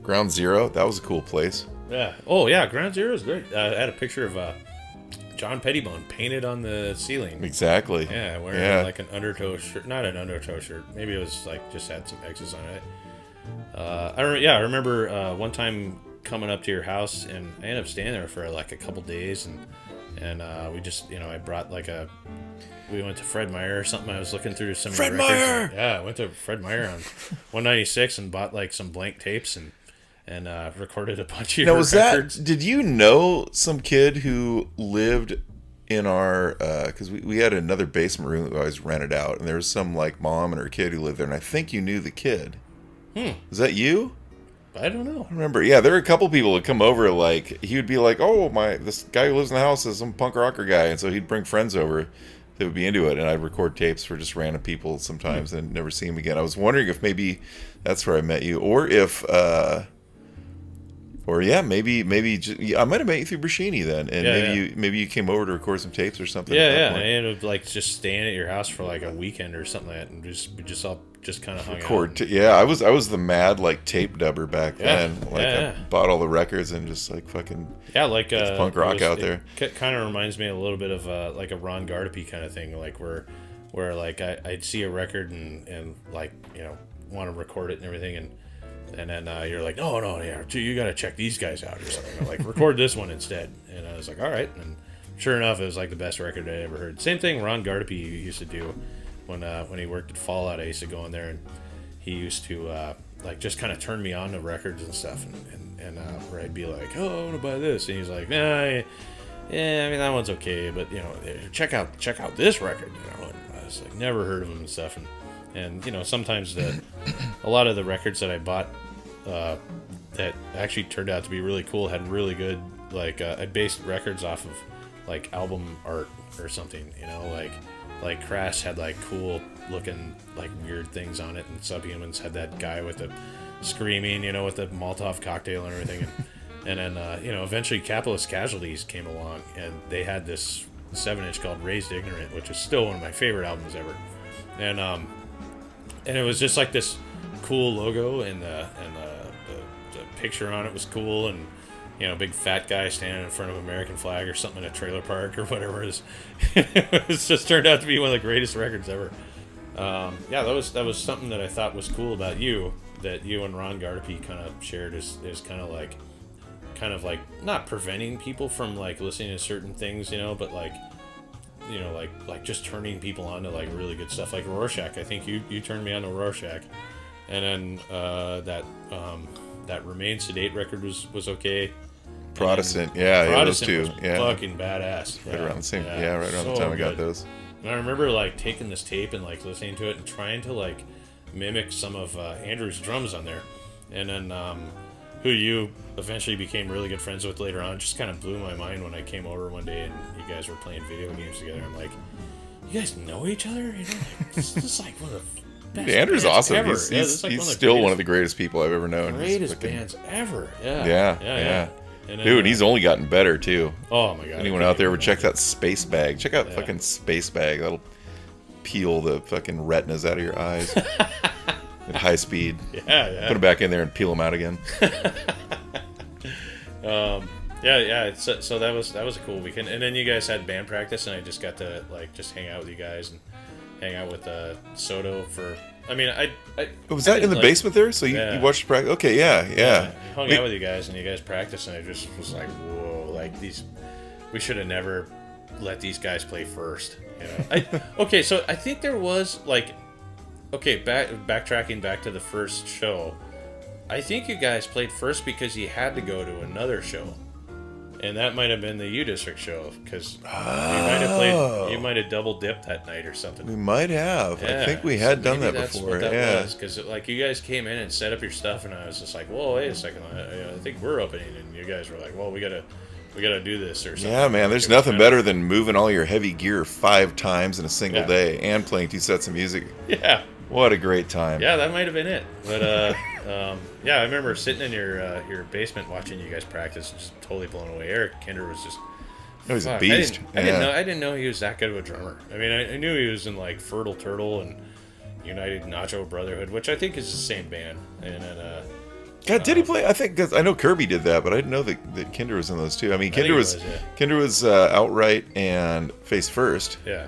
Ground Zero. That was a cool place. Yeah. Oh, yeah, Ground Zero is great. I had a picture of John Pettibone painted on the ceiling. Exactly. Yeah, wearing like an undertow shirt. Not an undertow shirt. Maybe it was like just had some X's on it. I remember one time coming up to your house, and I ended up staying there for like a couple days, and we just, I brought like we went to Fred Meyer or something. I was looking through some of your records. Meyer! Yeah, I went to Fred Meyer on 196 and bought like some blank tapes and recorded a bunch of your records. Did you know some kid who lived in our, because we had another basement room that we always rented out, and there was some like mom and her kid who lived there, and I think you knew the kid. Was that you? I don't know. I remember, yeah, there were a couple people that come over, like, he would be like, oh, this guy who lives in the house is some punk rocker guy, and so he'd bring friends over that would be into it, and I'd record tapes for just random people sometimes and never see him again. I was wondering if maybe that's where I met you, or if, maybe I might have met you through Brashini then, and maybe you came over to record some tapes or something. Yeah, I ended up like just staying at your house for like a weekend or something like that, and we just all kind of hung out. I was the mad like tape dubber back then. I bought all the records and just like fucking like punk rock out there. It kind of reminds me a little bit of like a Ron Gardepy kind of thing, like where like I'd see a record and like want to record it and everything, and then you're like, no, yeah, you got to check these guys out or something. Like, record this one instead. And I was like, all right. And sure enough, it was like the best record I ever heard. Same thing Ron Gardepy used to do when he worked at Fallout. I used to go in there, and he used to like just kind of turn me on to records and stuff. And where I'd be like, oh, I want to buy this. And he's like, nah, yeah, I mean, that one's okay, but check out this record. And I was like, never heard of him and stuff. And sometimes a lot of the records that I bought that actually turned out to be really cool had really good, like, I based records off of like album art or something, like Crash had like cool looking like weird things on it, and Subhumans had that guy with the screaming, with the Molotov cocktail and everything, and then eventually Capitalist Casualties came along, and they had this 7-inch called Raised Ignorant, which is still one of my favorite albums ever, and it was just like this cool logo, and the picture on it was cool, and big fat guy standing in front of an American flag or something in a trailer park or whatever it is. It's just turned out to be one of the greatest records ever. That was something that I thought was cool about you, that you and Ron Gardepy kind of shared, is kind of like not preventing people from like listening to certain things, but like like just turning people on to like really good stuff, like Rorschach. I think you turned me on to Rorschach, and then that Remain Sedate record was okay. Protestant, Protestant those two, was fucking badass. Right around the same, right around the time I got those. And I remember like taking this tape and like listening to it and trying to like mimic some of Andrew's drums on there, and then who you eventually became really good friends with later on, just kind of blew my mind when I came over one day and you guys were playing video games together. I'm like, you guys know each other? This is like one of the best Andrew's awesome. Ever. He's still one of the greatest people I've ever known. Greatest bands ever. Yeah. And dude, he's only gotten better too. Oh my god! Anyone out there would check that Space Bag? Check out fucking Space Bag. That'll peel the fucking retinas out of your eyes at high speed. Yeah. Put them back in there and peel them out again. So that was a cool weekend, and then you guys had band practice, and I just got to like just hang out with you guys and hang out with Soto for I mean, Was I that in didn't, the like, basement there? So yeah. you watched practice? Okay, yeah. I hung out with you guys, and you guys practiced, and I just was like, whoa, like these, we should have never let these guys play first. You know? Okay, so I think there was like, okay, backtracking back to the first show. I think you guys played first because you had to go to another show, and that might have been the U District show because you might have double dipped that night or something. We might have. Yeah, I think we so had done maybe that that's before. what that Yeah. was, because like you guys came in and set up your stuff, and I was just like, "Whoa, wait a second! I think we're opening," and you guys were like, "Well, we gotta do this or something." Yeah, man. There's Like, it was nothing better than moving all your heavy gear 5 times in a single Yeah. day and playing 2 sets of music. Yeah, What a great time. yeah, that might have been it. But yeah, I remember sitting in your basement watching you guys practice, just totally blown away. Eric Kinder was just. Oh, he's a Fuck, beast. I didn't know he was that good of a drummer. I mean, I knew he was in like Fertile Turtle and United Nacho Brotherhood, which I think is the same band. And then, God, did he play? I think, cause I know Kirby did that, but I didn't know that Kinder was in those too. I mean, think Kinder he was, was, yeah. Kinder was Outright and Face First. yeah,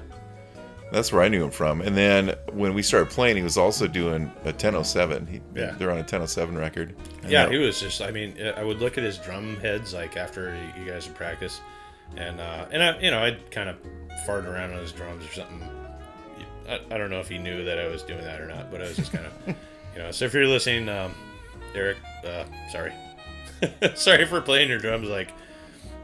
That's where I knew him from. And then when we started playing, he was also doing a 1007. Yeah. They're on a 1007 record. And yeah, that- he was just. I mean, I would look at his drum heads like after you guys would practice, and I'd kind of fart around on his drums or something. I don't know if he knew that I was doing that or not, but I was just kind of, So if you're listening, Eric, sorry, sorry for playing your drums like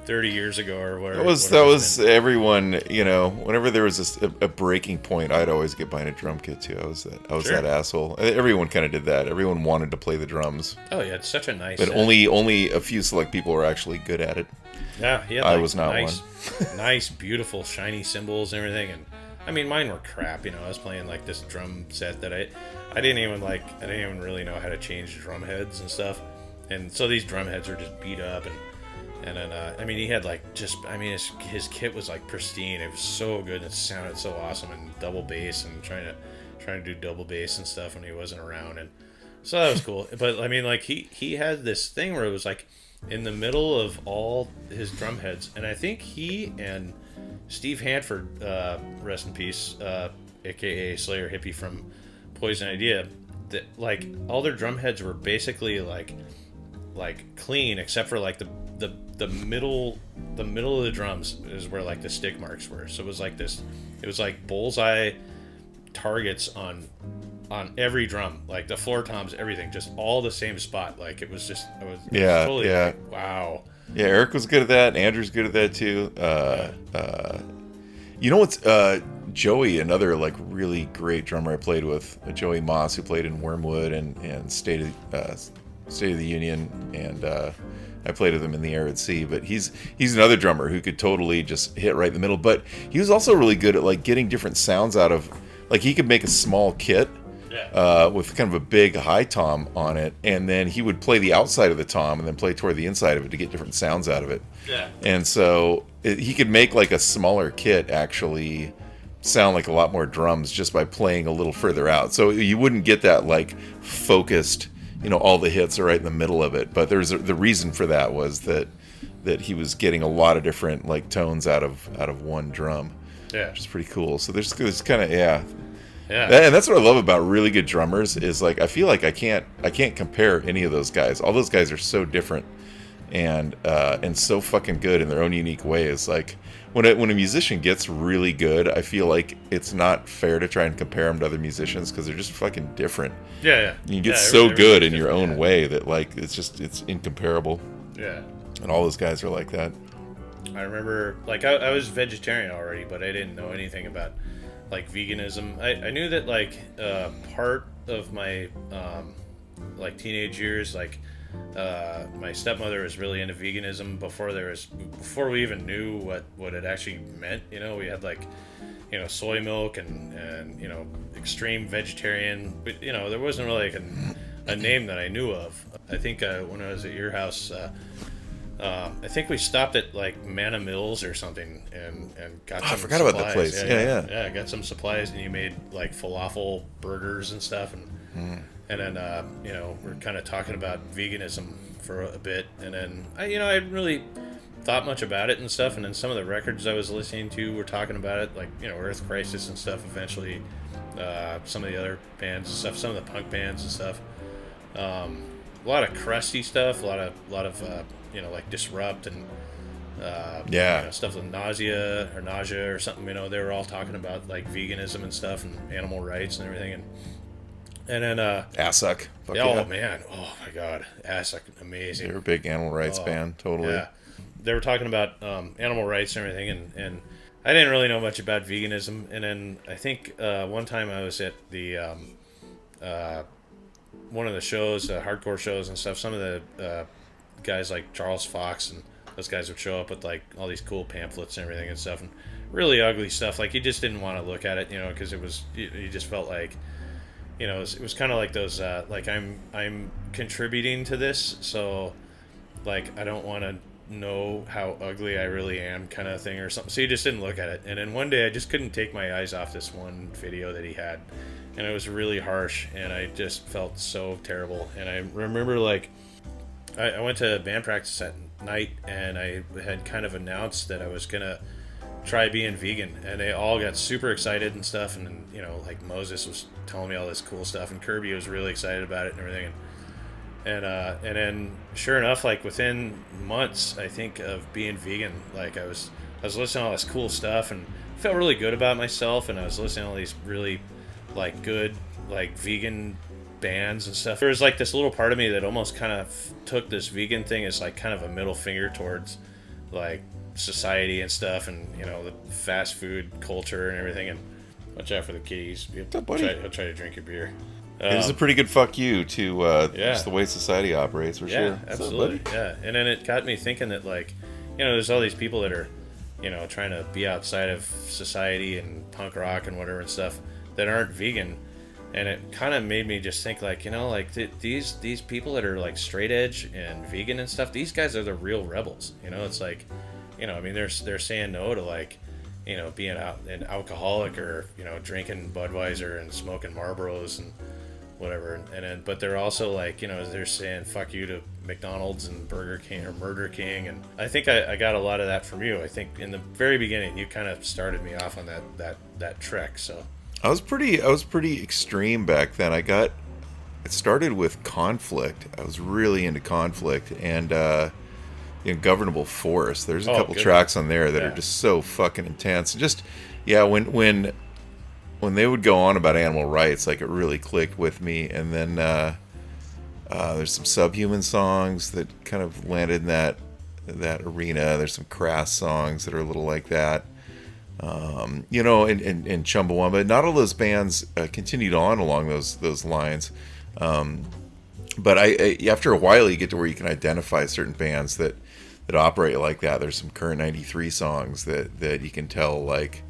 30 years ago or whatever. That was everyone. Whenever there was a breaking point, I'd always get behind a drum kit too. I was Sure. that asshole. Everyone kind of did that. Everyone wanted to play the drums, Oh yeah, it's such a nice. but only a few select people were actually good at it. Yeah, he had I like was not nice, nice, beautiful, shiny cymbals and everything. And I mean, mine were crap. I was playing like this drum set that I didn't even really know how to change drum heads and stuff. And so these drum heads are just beat up and then I mean, he had like his kit was like pristine. It was so good. It sounded so awesome, and double bass and trying to do double bass and stuff when he wasn't around, and so that was cool. But I mean, like he had this thing where it was like in the middle of all his drum heads, and I think he and Steve Hanford, rest in peace, aka Slayer Hippie from Poison Idea, that like all their drum heads were basically like clean except for like the middle of the drums is where like the stick marks were. So it was like bullseye targets on every drum, like the floor toms, everything, just all the same spot. Like it was totally like, wow. Yeah, Eric was good at that. Andrew's good at that too. What's Joey, another like really great drummer I played with, Joey Moss, who played in Wormwood and State of the Union, and I played with him in the Arid Sea. But he's another drummer who could totally just hit right in the middle. But he was also really good at like getting different sounds out of, like he could make a small kit. With kind of a big high tom on it, and then he would play the outside of the tom and then play toward the inside of it to get different sounds out of it. Yeah. And so he could make like a smaller kit actually sound like a lot more drums just by playing a little further out. So you wouldn't get that like focused, all the hits are right in the middle of it. But the reason for that was that he was getting a lot of different like tones out of one drum. Yeah. Which is pretty cool. So there's kind of yeah. Yeah. And that's what I love about really good drummers is like I feel like I can't compare any of those guys. All those guys are so different and so fucking good in their own unique ways. Like when a musician gets really good, I feel like it's not fair to try and compare them to other musicians because they're just fucking different. Yeah. You get so good in your own way that like it's incomparable. Yeah. And all those guys are like that. I remember, like, I was vegetarian already, but I didn't know anything about like veganism. I knew that like part of my like teenage years, like my stepmother was really into veganism before we even knew what it actually meant. We had like soy milk and extreme vegetarian, but there wasn't really like a name that I knew of. I think when I was at your house, I think we stopped at like Manna Mills or something and got some I forgot supplies. about that place. Yeah. Got some supplies, and you made like falafel burgers and stuff, and then we're kind of talking about veganism for a bit, and then I hadn't really thought much about it and stuff, and then some of the records I was listening to were talking about it, like Earth Crisis and stuff. Eventually some of the other bands and stuff, some of the punk bands and stuff. A lot of crusty stuff, a lot of like Disrupt and stuff with nausea or something. They were all talking about like veganism and stuff and animal rights and everything, and then Assuck. Man, oh my God, Assuck, amazing. They were a big animal rights band, totally. Yeah, they were talking about animal rights and everything, and I didn't really know much about veganism. And then I think one time I was at the one of the shows, hardcore shows and stuff. Some of the guys like Charles Fox and those guys would show up with like all these cool pamphlets and everything and stuff, and really ugly stuff. Like you just didn't want to look at it, because it was you just felt like, it was kind of like those like I'm contributing to this, so like I don't want to know how ugly I really am, kind of thing or something. So you just didn't look at it. And then one day I just couldn't take my eyes off this one video that he had, and it was really harsh, and I just felt so terrible. And I remember like I went to band practice at night, and I had kind of announced that I was gonna try being vegan, and they all got super excited and stuff. And like Moses was telling me all this cool stuff, and Kirby was really excited about it and everything. And then sure enough, like within months, I think, of being vegan, like I was listening to all this cool stuff and felt really good about myself, and I was listening to all these really like good like vegan bands and stuff. There was like this little part of me that almost kind of took this vegan thing as like kind of a middle finger towards like society and stuff, and the fast food culture and everything. And watch out for the kitties. What's up, buddy? He'll try to drink your beer. It was a pretty good fuck you to just the way society operates, for sure. Absolutely. Yeah, and then it got me thinking that like, there's all these people that are, trying to be outside of society and punk rock and whatever and stuff that aren't vegan, and it kind of made me just think like, these people that are like straight edge and vegan and stuff, these guys are the real rebels. It's like, I mean, they're saying no to like, being out an alcoholic or drinking Budweiser and smoking Marlboros and whatever, and then but they're also like, they're saying fuck you to McDonald's and Burger King or Murder King. And I think I got a lot of that from you. I think in the very beginning you kind of started me off on that trek. So I was pretty extreme back then. It started with Conflict. I was really into Conflict and Governable Force. There's a couple tracks on there that are just so fucking intense. And just when they would go on about animal rights, like it really clicked with me. And then there's some Subhuman songs that kind of landed in that arena. There's some Crass songs that are a little like that. And Chumbawamba. Not all those bands continued on along those lines. But I after a while you get to where you can identify certain bands that operate like that. There's some Current 93 songs that you can tell like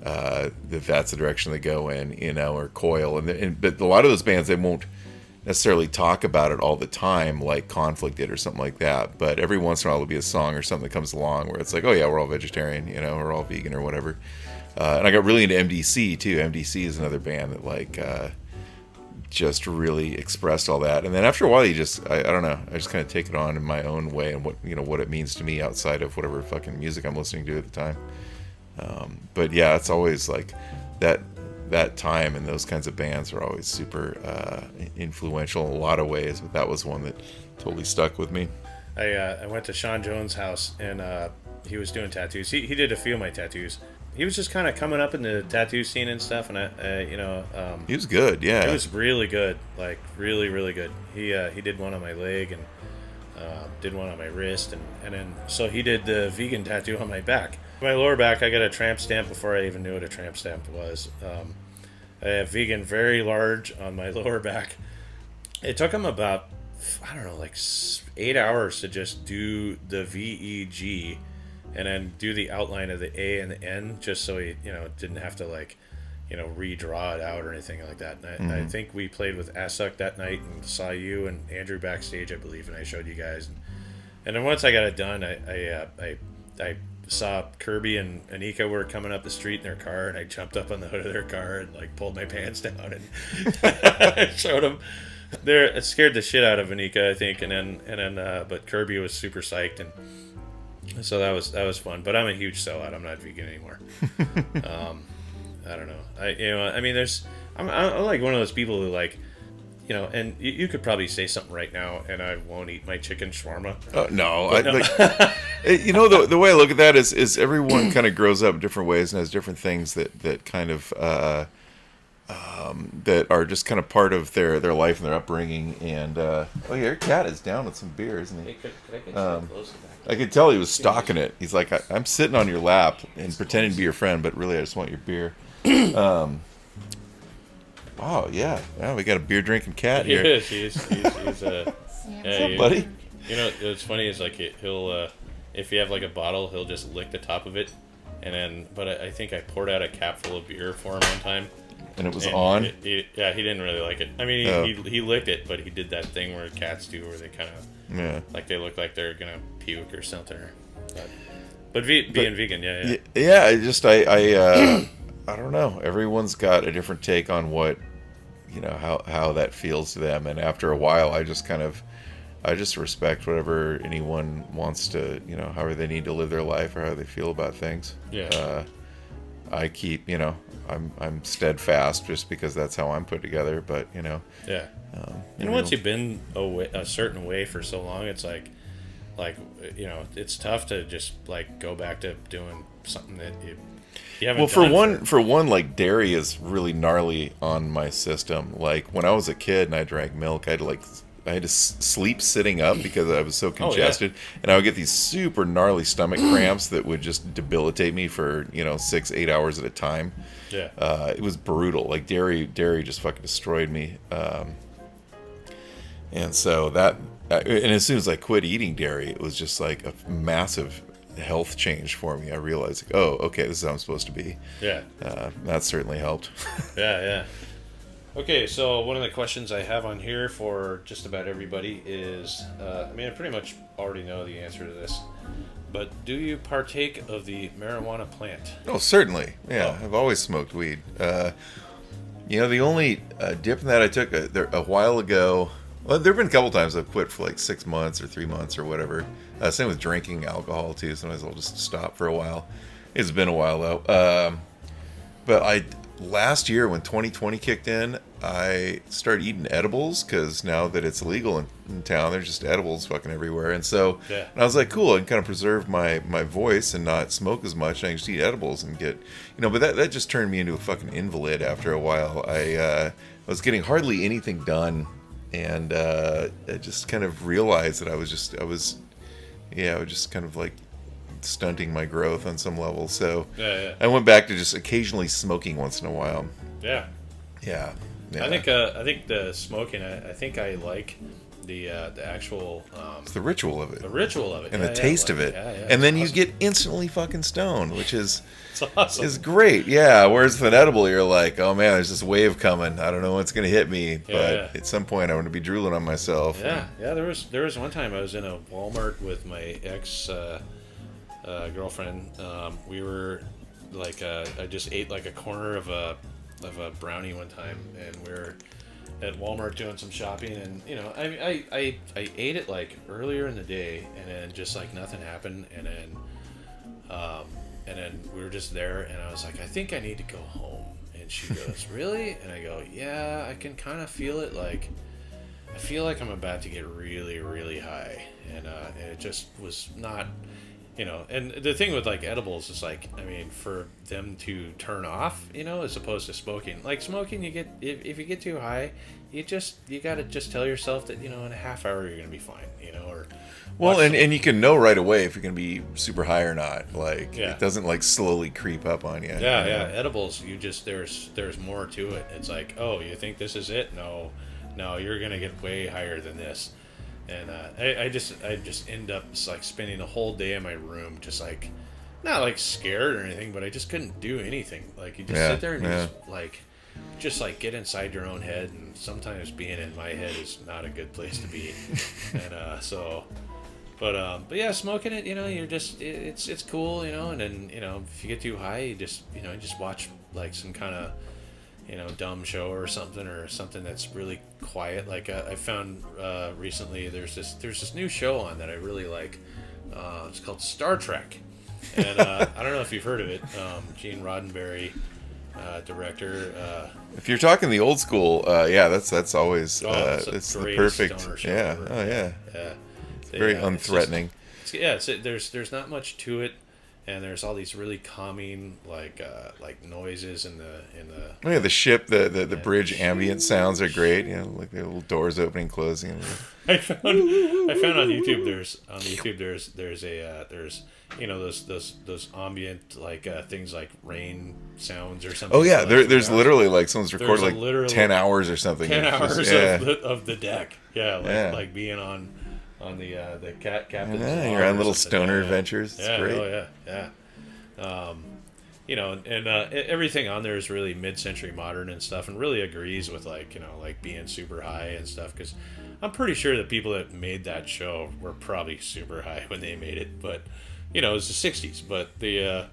that's the direction they go in, or Coil, but a lot of those bands, they won't necessarily talk about it all the time like Conflict did or something like that, but every once in a while there'll be a song or something that comes along where it's like, oh yeah, we're all vegetarian, we're all vegan or whatever. And I got really into MDC too. MDC is another band that like just really expressed all that. And then after a while, you just I don't know, I just kind of take it on in my own way and what it means to me outside of whatever fucking music I'm listening to at the time. But yeah, it's always like that time, and those kinds of bands are always super influential in a lot of ways, but that was one that totally stuck with me. I went to Sean Jones' house, and he was doing tattoos. He did a few of my tattoos. He was just kind of coming up in the tattoo scene and stuff, and he was good. Yeah, he was really good, like really, really good. He did one on my leg and did one on my wrist, and then so he did the vegan tattoo on my back. My lower back, I got a tramp stamp before I even knew what a tramp stamp was. I have vegan very large on my lower back. It took him about, I don't know, like 8 hours to just do the VEG and then do the outline of the A and the N, just so he, didn't have to like, redraw it out or anything like that. And I think we played with Assuck that night and saw you and Andrew backstage, I believe, and I showed you guys. And then once I got it done, I saw Kirby and Anika were coming up the street in their car, and I jumped up on the hood of their car and like pulled my pants down and I showed them. It scared the shit out of Anika, I think, and then but Kirby was super psyched, and so that was fun. But I'm a huge sellout. I'm not vegan anymore. I don't know. I mean, I'm like one of those people who like, and you could probably say something right now, and I won't eat my chicken shawarma. No, the way I look at that is everyone kind of grows up different ways and has different things that kind of that are just kind of part of their life and their upbringing. And your cat is down with some beer, isn't he? Hey, could I get you closer back? I could tell he was stalking it. He's like, I'm sitting on your lap and pretending to be your friend, but really I just want your beer. Wow, yeah, we got a beer drinking cat here. He is. He's What's up, buddy? What's funny is like he'll if you have like a bottle, he'll just lick the top of it, and then. But I think I poured out a cap full of beer for him one time. And it was on? He didn't really like it. I mean, he licked it, but he did that thing where cats do, where they kind of like they look like they're gonna puke or something. But being vegan, yeah. Yeah, I don't know. Everyone's got a different take on what, how that feels to them. And after a while, I just respect whatever anyone wants to, however they need to live their life or how they feel about things. Yeah. I keep, I'm steadfast just because that's how I'm put together. But, Yeah. And once you've been a certain way for so long, it's like, it's tough to just like go back to doing something that you haven't done. For one, like dairy is really gnarly on my system. Like when I was a kid and I drank milk, I had to sleep sitting up because I was so congested, and I would get these super gnarly stomach cramps that would just debilitate me for 6-8 hours at a time. Yeah, it was brutal. Like dairy just fucking destroyed me. And so and as soon as I quit eating dairy, it was just like a massive health change for me. I realized, like, oh, okay, this is how I'm supposed to be. Yeah, that certainly helped. Yeah. Okay, so one of the questions I have on here for just about everybody is, I pretty much already know the answer to this, but do you partake of the marijuana plant? Oh, certainly. Yeah, I've always smoked weed. The only dip in that I took a while ago. Well, there have been a couple times I've quit for like 6 months or 3 months or whatever. Same with drinking alcohol too. Sometimes I'll just stop for a while. It's been a while though. But last year when 2020 kicked in, I started eating edibles because now that it's illegal in town, there's just edibles fucking everywhere. And so and I was like, cool, I can kind of preserve my voice and not smoke as much. I can just eat edibles and get, but that just turned me into a fucking invalid after a while. I was getting hardly anything done. And I just kind of realized that I was just kind of like stunting my growth on some level. So I went back to just occasionally smoking once in a while. Yeah. I think the smoking. I think I like the actual. It's the ritual of it. The ritual of it. And the taste of it. And then you get instantly fucking stoned, which is awesome. Is great. Yeah. Whereas with an edible, you're like, oh man, there's this wave coming. I don't know what's gonna hit me, but at some point, I'm gonna be drooling on myself. Yeah. There was one time I was in a Walmart with my ex girlfriend. We were like, I just ate like a corner of a brownie one time, and we were at Walmart doing some shopping, and I ate it like earlier in the day, and then just like nothing happened, and then we were just there, and I was like, I think I need to go home. And she goes, really? And I go, yeah, I can kind of feel it. Like, I feel like I'm about to get really, really high. And it just was not, and the thing with like edibles is like, for them to turn off, as opposed to smoking. Like smoking, you get, if you get too high, you gotta just tell yourself that, in a half hour you're gonna be fine, or. Well, and you can know right away if you're going to be super high or not. Like, it doesn't, like, slowly creep up on you. Yeah. Edibles, there's more to it. It's like, oh, you think this is it? No, you're going to get way higher than this. And I just end up, like, spending the whole day in my room just, like, not, like, scared or anything, but I just couldn't do anything. Like, you just sit there and just get inside your own head. And sometimes being in my head is not a good place to be. And so... But yeah, smoking it, you're just, it's cool, and then, if you get too high, you just watch like some kind of, dumb show or something that's really quiet. Like I found recently there's this new show on that I really like. It's called Star Trek, and I don't know if you've heard of it. Gene Roddenberry director. If you're talking the old school, yeah, that's always it's the perfect. Show Yeah. ever. Oh yeah. Yeah. It's very unthreatening. There's not much to it, and there's all these really calming like noises in the. Oh yeah, the ship, the bridge ambient sounds are great. You know, like the little doors opening, closing. I found on YouTube. There's those ambient like things like rain sounds or something. Oh yeah, there's literally like someone's recorded like 10 hours or something. 10 hours of the deck. Yeah, like being on the captain's log you're on little something. stoner adventures. It's great. Oh yeah. Everything on there is really mid-century modern and stuff, and really agrees with like being super high and stuff. Because I'm pretty sure the people that made that show were probably super high when they made it, but it was the '60s. But there's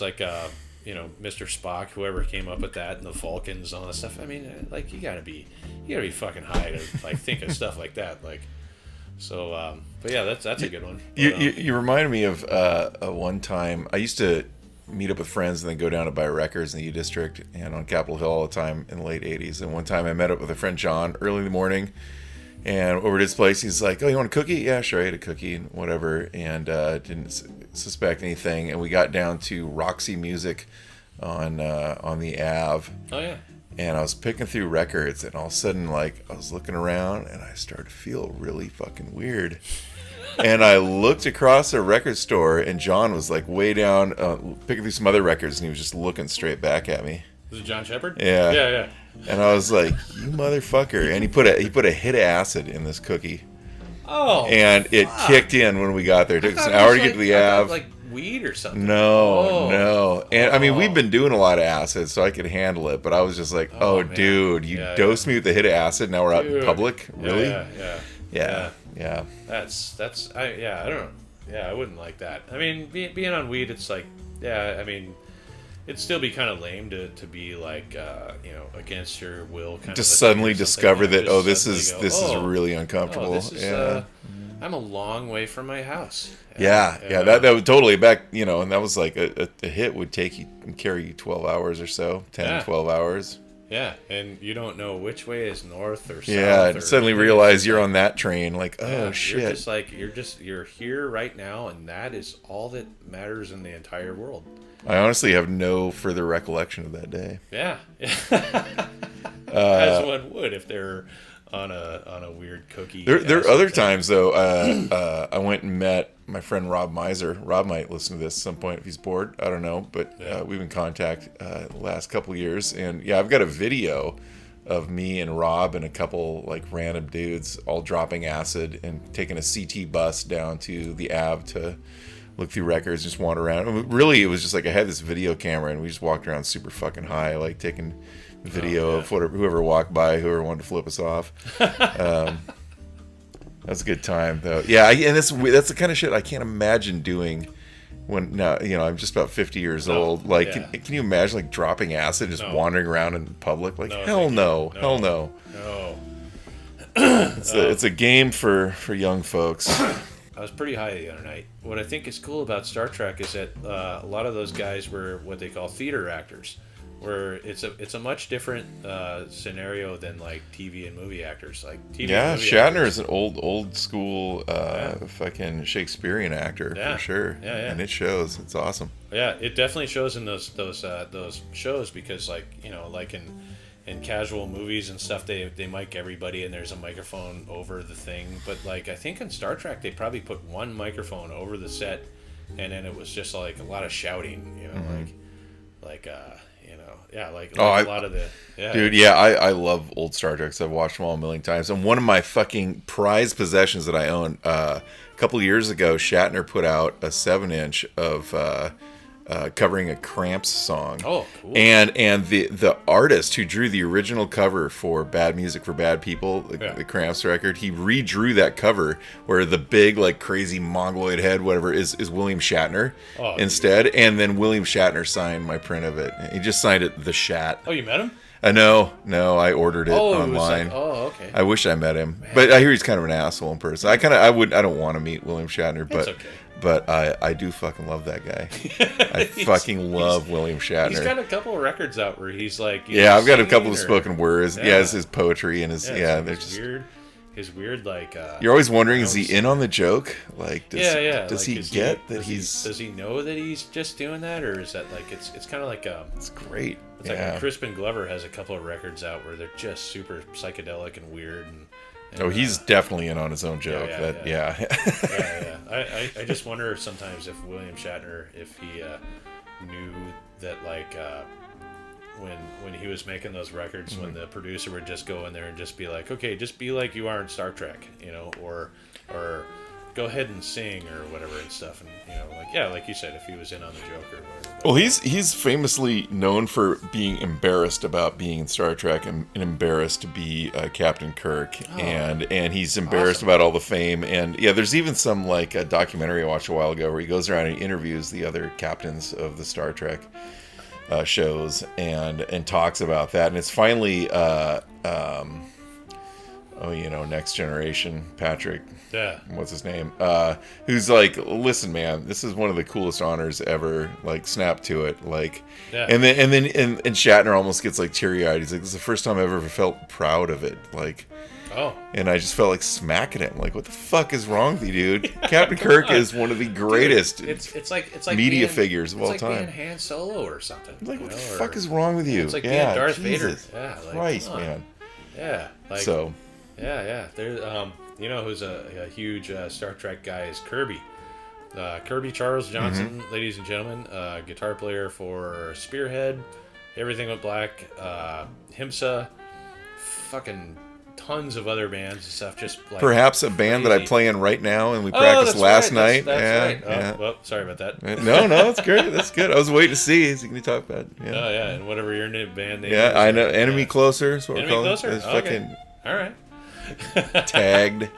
like Mr. Spock, whoever came up with that, and the Vulcans and all that stuff. I mean, like you gotta be fucking high to like think of stuff like that. Like, so, but yeah, that's a good one. But, you remind me of one time I used to meet up with friends and then go down to buy records in the U District and on Capitol Hill all the time in the late '80s. And one time I met up with a friend John early in the morning, and over at his place he's like, "Oh, you want a cookie?" Yeah, sure. I ate a cookie and whatever, and didn't suspect anything. And we got down to Roxy Music on the Ave. Oh yeah. And I was picking through records, and all of a sudden, like, I was looking around, and I started to feel really fucking weird. And I looked across the record store, and John was, like, way down, picking through some other records, and he was just looking straight back at me. Was it John Shepard? Yeah. Yeah. And I was like, you motherfucker. And he put a hit of acid in this cookie. Oh. And it kicked in when we got there. It took us an hour to get to the Ave. Like weed or something. No. And I mean, we've been doing a lot of acid, so I could handle it. But I was just like, dude, you dosed me with a hit of acid. Now we're out in public. Really? Yeah. I don't know. Yeah, I wouldn't like that. I mean, being on weed, it's like, I mean, it'd still be kind of lame to be like, against your will. Kind just of suddenly discover that, this is really uncomfortable. I'm a long way from my house. That would totally back, and that was like a hit would carry you 12 hours or so, 12 hours. Yeah, and you don't know which way is north or south. Yeah, and suddenly realize you're on that train, like, shit. You're just like, you're here right now, and that is all that matters in the entire world. I honestly have no further recollection of that day. Yeah. As one would if they're on a weird cookie. There are other times though. I went and met my friend Rob Miser. Rob might listen to this at some point if he's bored. I don't know, but we've been in contact the last couple years, and I've got a video of me and Rob and a couple like random dudes all dropping acid and taking a CT bus down to the Ave to look through records, just wander around. I mean, really, it was just like I had this video camera and we just walked around super fucking high, like taking video of whoever walked by, whoever wanted to flip us off. That was a good time, though. Yeah, and that's the kind of shit I can't imagine doing when now I'm just about 50 years old. Like, can you imagine like dropping acid, just wandering around in public? Like, hell no. It's a game for young folks. I was pretty high the other night. What I think is cool about Star Trek is that a lot of those guys were what they call theater actors, where it's a much different scenario than like TV and movie actors. Like TV and movie Shatner actors. is an old school fucking Shakespearean actor for sure. Yeah. And it shows. It's awesome. Yeah, it definitely shows in those shows because like in casual movies and stuff they mic everybody and there's a microphone over the thing, but like I think in Star Trek they probably put one microphone over the set and then it was just like a lot of shouting, a lot of the dude. I love old Star Treks. I've watched them all a million times, and one of my fucking prized possessions that I own, a couple years ago Shatner put out a 7-inch of covering a Cramps song. Oh, cool. And the artist who drew the original cover for Bad Music for Bad People, the Cramps record, he redrew that cover where the big like crazy mongoloid head whatever is William Shatner instead, and then William Shatner signed my print of it. He just signed it The Shat. Oh, you met him? No, I ordered it Oh, online. okay. I wish I met him, but I hear he's kind of an asshole in person. I don't want to meet William Shatner, but okay. but I do fucking love that guy. I fucking love William Shatner. He's got a couple of records out where he's like, yeah, I've got a couple of spoken words. Yeah. It's his poetry and his they're just weird. His weird like. You're always wondering, is he in on the joke? Like, does like, he get that he's? Does he know that he's just doing that, or is that like it's kind of like It's great. It's like when Crispin Glover has a couple of records out where they're just super psychedelic and weird. And he's definitely in on his own joke. Yeah. I just wonder sometimes if William Shatner, if he knew that like when he was making those records, when the producer would just go in there and just be like, okay, just be like you are in Star Trek, or go ahead and sing or whatever and stuff, and like you said, if he was in on the joke or whatever. Well, he's famously known for being embarrassed about being in Star Trek and embarrassed to be Captain Kirk, and he's embarrassed about all the fame. And there's even some like a documentary I watched a while ago where he goes around and interviews the other captains of the Star Trek shows and talks about that. And it's finally Next Generation, Patrick. Yeah. What's his name? Who's like, listen, man, this is one of the coolest honors ever. Like, snap to it. Like, and then Shatner almost gets like teary eyed. He's like, this is the first time I've ever felt proud of it. Like, and I just felt like smacking him. Like, what the fuck is wrong with you, dude? Captain Kirk is one of the greatest it's like media figures of all time. It's like being Han Solo or something. Like, what the fuck is wrong with you? It's like being Darth Vader. Yeah, like, Christ, man. Yeah, like so. Yeah. There's who's a huge Star Trek guy is Kirby. Kirby Charles Johnson, ladies and gentlemen, guitar player for Spearhead, Everything Went Black, Himsa, fucking tons of other bands and stuff. Just like perhaps a band that I play in right now, and we practiced last night. That's right. Well, sorry about that. No, that's great. That's good. I was waiting to see. Is he going to talk about? And whatever your new band name. Yeah, I know. Enemy Closer is what we're calling it. It's fucking all right. Tagged.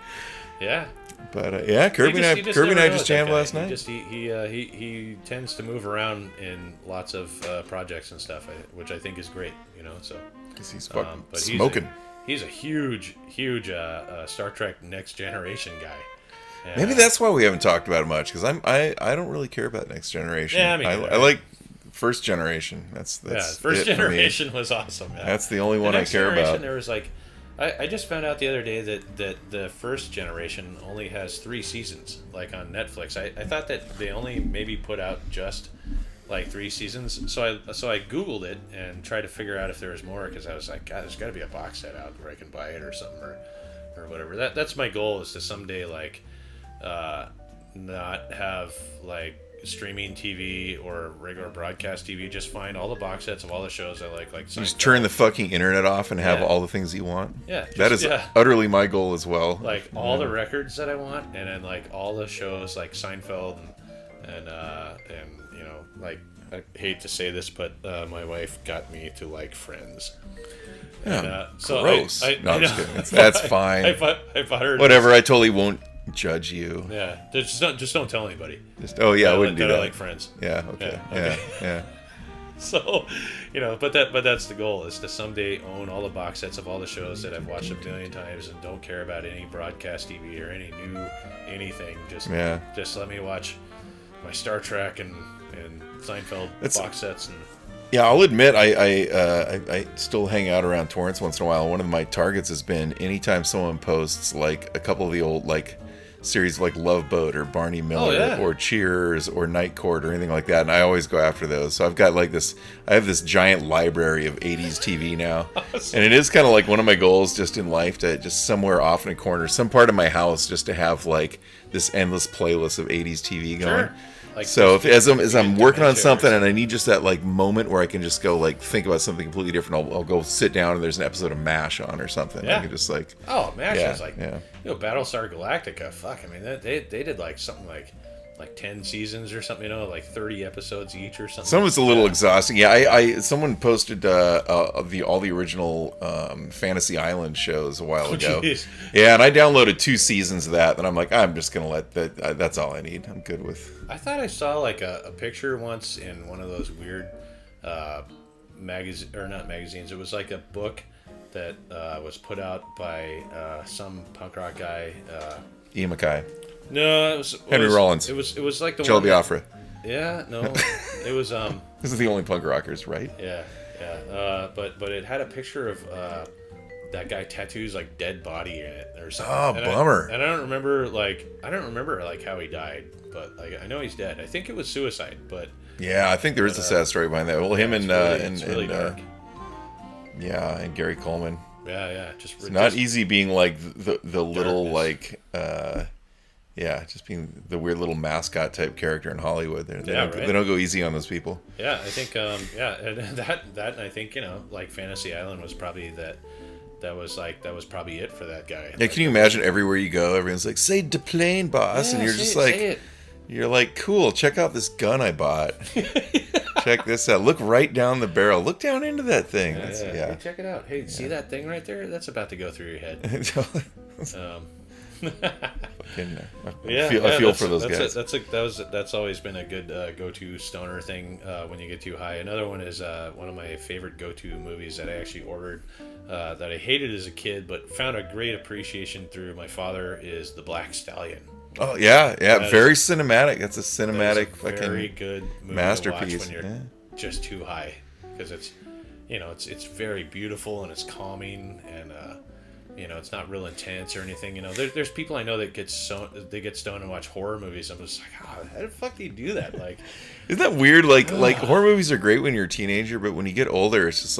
Yeah. But Kirby and I just jammed last night. He tends to move around in lots of projects and stuff, which I think is great. So because he's fucking smoking. He's a huge Star Trek Next Generation guy. Maybe that's why we haven't talked about it much, because I don't really care about Next Generation. Yeah, I like First Generation. That's First Generation was awesome. Yeah. That's the only one I care about. There was like. I just found out the other day that the First Generation only has 3 seasons, like on Netflix. I thought that they only maybe put out just like 3 seasons. So I Googled it and tried to figure out if there was more, because I was like, God, there's got to be a box set out where I can buy it or something or whatever. That's my goal, is to someday like not have like streaming TV or regular broadcast TV, just find all the box sets of all the shows I like just turn the fucking internet off and have all the things you want. That is utterly my goal as well. Like all the records that I want, and then like all the shows like Seinfeld and like, I hate to say this, but my wife got me to like Friends. Yeah, so gross. No, just kidding. That's fine. I bought her whatever. I totally won't judge you. Yeah, just don't tell anybody. I wouldn't do that. I like Friends. Yeah. Okay. Yeah. So, but that's the goal, is to someday own all the box sets of all the shows that I've watched a billion times and don't care about any broadcast TV or any new anything. Just let me watch my Star Trek and Seinfeld box sets. And yeah, I'll admit I still hang out around torrents once in a while. One of my targets has been anytime someone posts like a couple of the old like series like Love Boat or Barney Miller or Cheers or Night Court or anything like that, and I always go after those. So I've got like I have this giant library of 80s TV now. And it is kind of like one of my goals just in life, to just somewhere off in a corner, some part of my house, just to have like this endless playlist of 80s TV going. Like, so as I'm working on something and I need just that like moment where I can just go like think about something completely different, I'll go sit down and there's an episode of MASH on or something. I can just like MASH is like Battlestar Galactica. Fuck, I mean they did like something like 10 seasons or something, like 30 episodes each or something. Some of it's a little exhausting. Yeah, I someone posted all the original Fantasy Island shows a while ago. Geez. Yeah, and I downloaded 2 seasons of that, and I'm like, I'm just gonna let that. That's all I need. I'm good with. I thought I saw like a picture once in one of those weird magazine, or not magazines. It was like a book that was put out by some punk rock guy. Ian MacKaye. No, Henry Rollins. It was like the Joe one. Biafra. Yeah, no, it was This is the only punk rockers, right? Yeah. But it had a picture of that guy tattoos like dead body in it or something. Oh, bummer. I don't remember how he died, but like I know he's dead. I think it was suicide, but Yeah, I think there is a sad story behind that. Well, him and it's really dark. And Gary Coleman. Yeah, It's not easy being like the little like just being the weird little mascot type character in Hollywood. They don't go easy on those people. Yeah, I think and that I think like Fantasy Island was probably that was probably it for that guy. Yeah, can you imagine everywhere you go, everyone's like, "Say deplane, boss," and you're just like, you're like, "Cool, check out this gun I bought. Check this out. Look right down the barrel. Look down into that thing." Hey, check it out. Hey, see that thing right there? That's about to go through your head. I feel for those guys. That's always been a good go-to stoner thing when you get too high. Another one is one of my favorite go-to movies that I actually ordered that I hated as a kid but found a great appreciation through my father is The Black Stallion. Oh yeah, very cinematic. That's a cinematic fucking very good movie masterpiece. To watch when you're just too high, because it's it's very beautiful and it's calming and it's not real intense or anything. There's people I know that get stoned and watch horror movies. I'm just like, how the fuck do you do that? Like, isn't that weird? Like horror movies are great when you're a teenager, but when you get older, it's just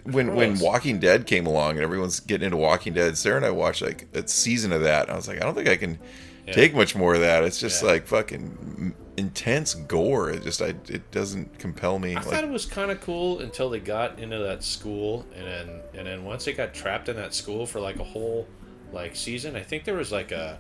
when Walking Dead came along and everyone's getting into Walking Dead. Sarah and I watched like a season of that. And I was like, I don't think I can take much more of that. It's just like fucking intense gore. It doesn't compel me. I thought it was kind of cool until they got into that school, and then once they got trapped in that school for like a whole like season, I think there was like a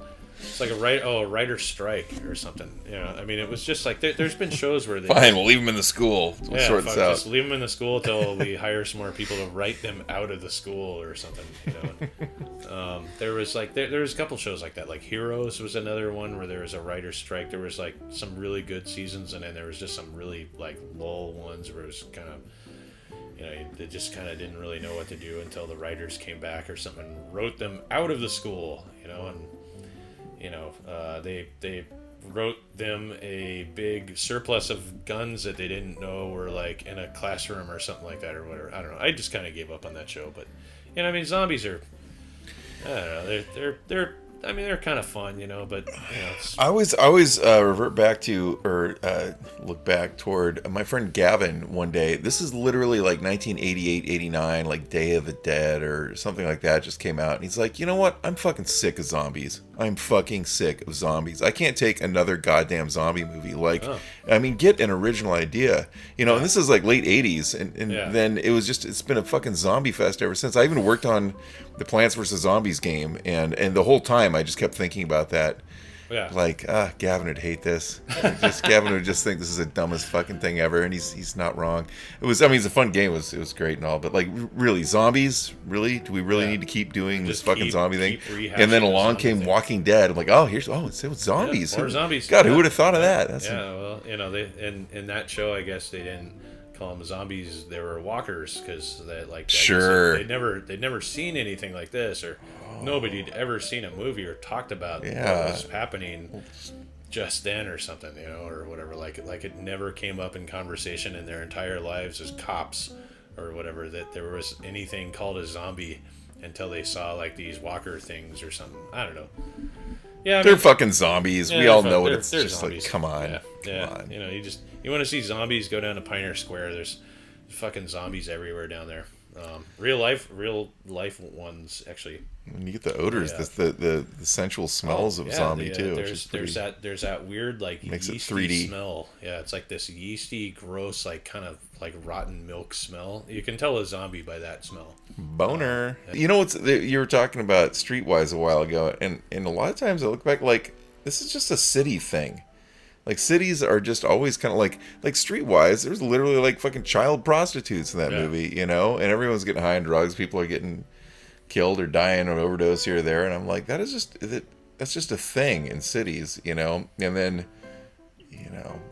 writer's strike or something. I mean, it was just like there's been shows where we'll leave them in the school. We'll sort this out. Just leave them in the school until we hire some more people to write them out of the school or something. There was like there was a couple shows like that. Like Heroes was another one where there was a writer's strike. There was like some really good seasons, and then there was just some really like lull ones where it was kind of they just kind of didn't really know what to do until the writers came back or something and wrote them out of the school. They wrote them a big surplus of guns that they didn't know were like in a classroom or something like that or whatever. I don't know. I just kind of gave up on that show, but I mean, zombies are, I don't know. They're kind of fun, but I always revert back to or look back toward my friend Gavin one day. This is literally like 1988, 89, like Day of the Dead or something like that just came out. And he's like, you know what? I'm fucking sick of zombies. I'm fucking sick of zombies. I can't take another goddamn zombie movie. Like, I mean, get an original idea. And this is like late 80s. And then it's been a fucking zombie fest ever since. I even worked on the Plants vs. Zombies game. And the whole time I just kept thinking about that. Yeah. Like, Gavin would hate this. Gavin would just think this is the dumbest fucking thing ever, and he's not wrong. It's a fun game. It was great and all, but like, really, zombies? Really? Do we really need to keep doing this fucking zombie thing? And then along came Walking Dead. I'm like, it was zombies. Yeah, more zombies. God, who would have thought of that? They in that show, I guess they didn't call them zombies. They were walkers because they'd never seen anything like this, or nobody had ever seen a movie or talked about what was happening just then or something, or whatever. Like it never came up in conversation in their entire lives as cops or whatever that there was anything called a zombie until they saw like these walker things or something. I don't know. Yeah, they're fucking zombies. We all know it. It's just zombies. Like, come on. Come on. You want to see zombies, go down to Pioneer Square. There's fucking zombies everywhere down there. Real life ones actually. And you get the odors, the sensual smells of zombie too. There's that weird like makes yeasty it 3D smell. Yeah, it's like this yeasty, gross, like kind of like rotten milk smell. You can tell a zombie by that smell. Boner. You were talking about Streetwise a while ago, and a lot of times I look back like this is just a city thing. Like, cities are just always kind of like Streetwise. There's literally like fucking child prostitutes in that movie, and everyone's getting high on drugs. People are getting killed or dying of overdose here or there, and I'm like, that's just a thing in cities, And then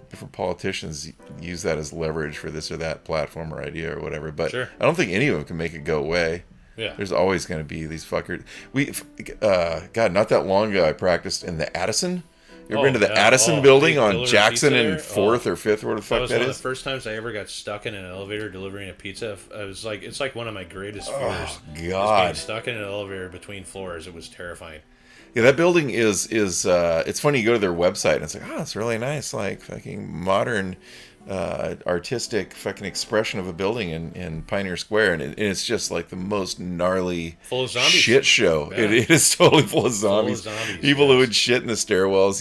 different politicians use that as leverage for this or that platform or idea or whatever. But Sure. I don't think any of them can make it go away. Yeah. There's always going to be these fuckers. God, not that long ago, I practiced in the Addison. You ever been to the Addison building on Jackson and 4th or 5th, or what the fuck that is? That was one of the first times I ever got stuck in an elevator delivering a pizza. I was like, it's like one of my greatest fears. Oh, God. Being stuck in an elevator between floors. It was terrifying. Yeah, that building is it's funny, you go to their website and it's like, it's really nice, like fucking modern artistic fucking expression of a building in Pioneer Square, and it's just like the most gnarly full of zombies shit show. Yeah. It is totally full of zombies. People who would shit in the stairwells.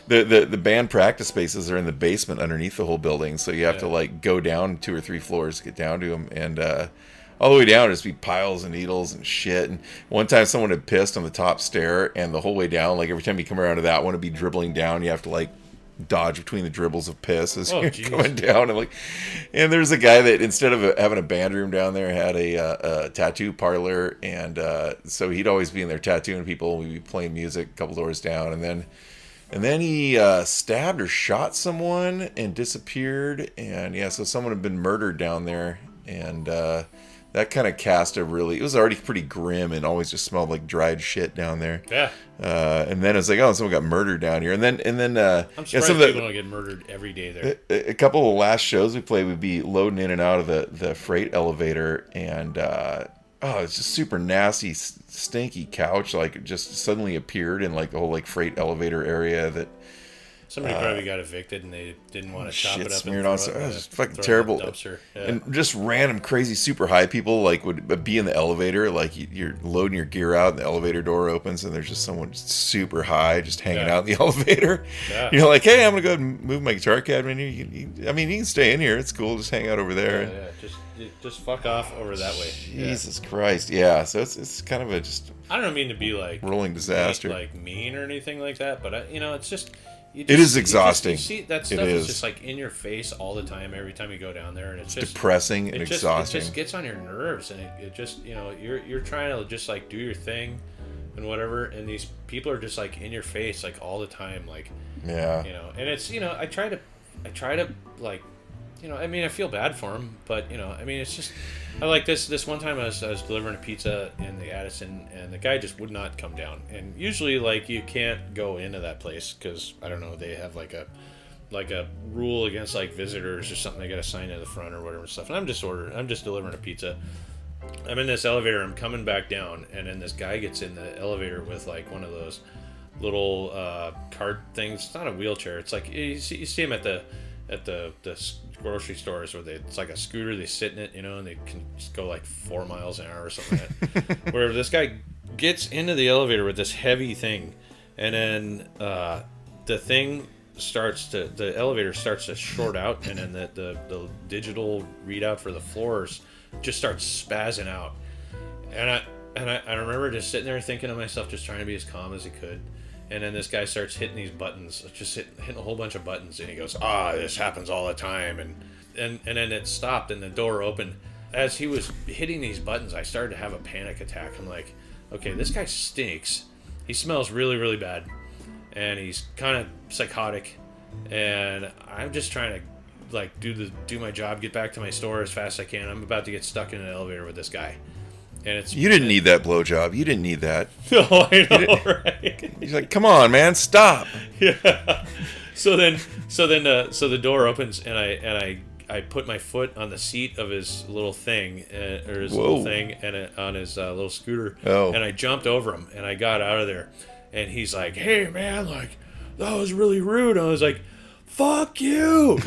The band practice spaces are in the basement underneath the whole building, so you have to like go down 2 or 3 floors to get down to them, and all the way down just be piles of needles and shit. And one time someone had pissed on the top stair, and the whole way down, like every time you come around to that one, it'd be dribbling down. You have to like dodge between the dribbles of piss as you're coming down. And there's a guy that instead of having a band room down there had a tattoo parlor, and so he'd always be in there tattooing people. We'd be playing music a couple doors down, and then he stabbed or shot someone and disappeared. And so someone had been murdered down there, and that kind of cast it was already pretty grim and always just smelled like dried shit down there. Yeah. And then it's like, someone got murdered down here. And then I'm surprised people don't get murdered every day there. A couple of the last shows we played, we'd be loading in and out of the freight elevator, and it's just super nasty, stinky couch, like just suddenly appeared in like the whole like freight elevator area that somebody probably got evicted and they didn't want to chop it up smeared and on. It was just fucking terrible. Yeah. And just random crazy super high people like would be in the elevator, like you're loading your gear out and the elevator door opens and there's just someone super high just hanging out in the elevator. Yeah. You're like, hey, I'm gonna go ahead and move my guitar cabinet here. You can stay in here. It's cool. Just hang out over there. Yeah. Just fuck off over that way. Jesus Christ. Yeah. So it's kind of I don't mean to be like rolling disaster, like mean or anything like that, but it's just. It is exhausting. You see that stuff is just like in your face all the time, every time you go down there, and it's just depressing and exhausting. It just gets on your nerves, and it just you're trying to just like do your thing and whatever, and these people are just like in your face like all the time, like and it's I try to like I feel bad for them, but it's just I like this one time I was delivering a pizza in the Addison, and the guy just would not come down. And usually like you can't go into that place because I don't know, they have like a rule against like visitors or something. They got to sign at the front or whatever stuff. And I'm just delivering a pizza. I'm in this elevator. I'm coming back down, and then this guy gets in the elevator with like one of those little cart things. It's not a wheelchair. It's like you see him at the grocery stores where it's like a scooter. They sit in it, and they can just go like 4 miles an hour or something like that. Where this guy gets into the elevator with this heavy thing, and then the elevator starts to short out, and then the digital readout for the floors just starts spazzing out. And I remember just sitting there thinking to myself, just trying to be as calm as he could. And then this guy starts hitting these buttons, just hitting a whole bunch of buttons, and he goes, this happens all the time. And then it stopped, and the door opened. As he was hitting these buttons, I started to have a panic attack. I'm like, okay, this guy stinks. He smells really, really bad. And he's kind of psychotic. And I'm just trying to like do my job, get back to my store as fast as I can. I'm about to get stuck in an elevator with this guy. And you didn't need that blowjob. You didn't need that. No, I know, right? He's like, come on, man, stop. Yeah. So the door opens, and I put my foot on the seat of his little thing, little thing, and on his little scooter. Oh. And I jumped over him, and I got out of there. And he's like, "Hey, man, like that was really rude." I was like, "Fuck you."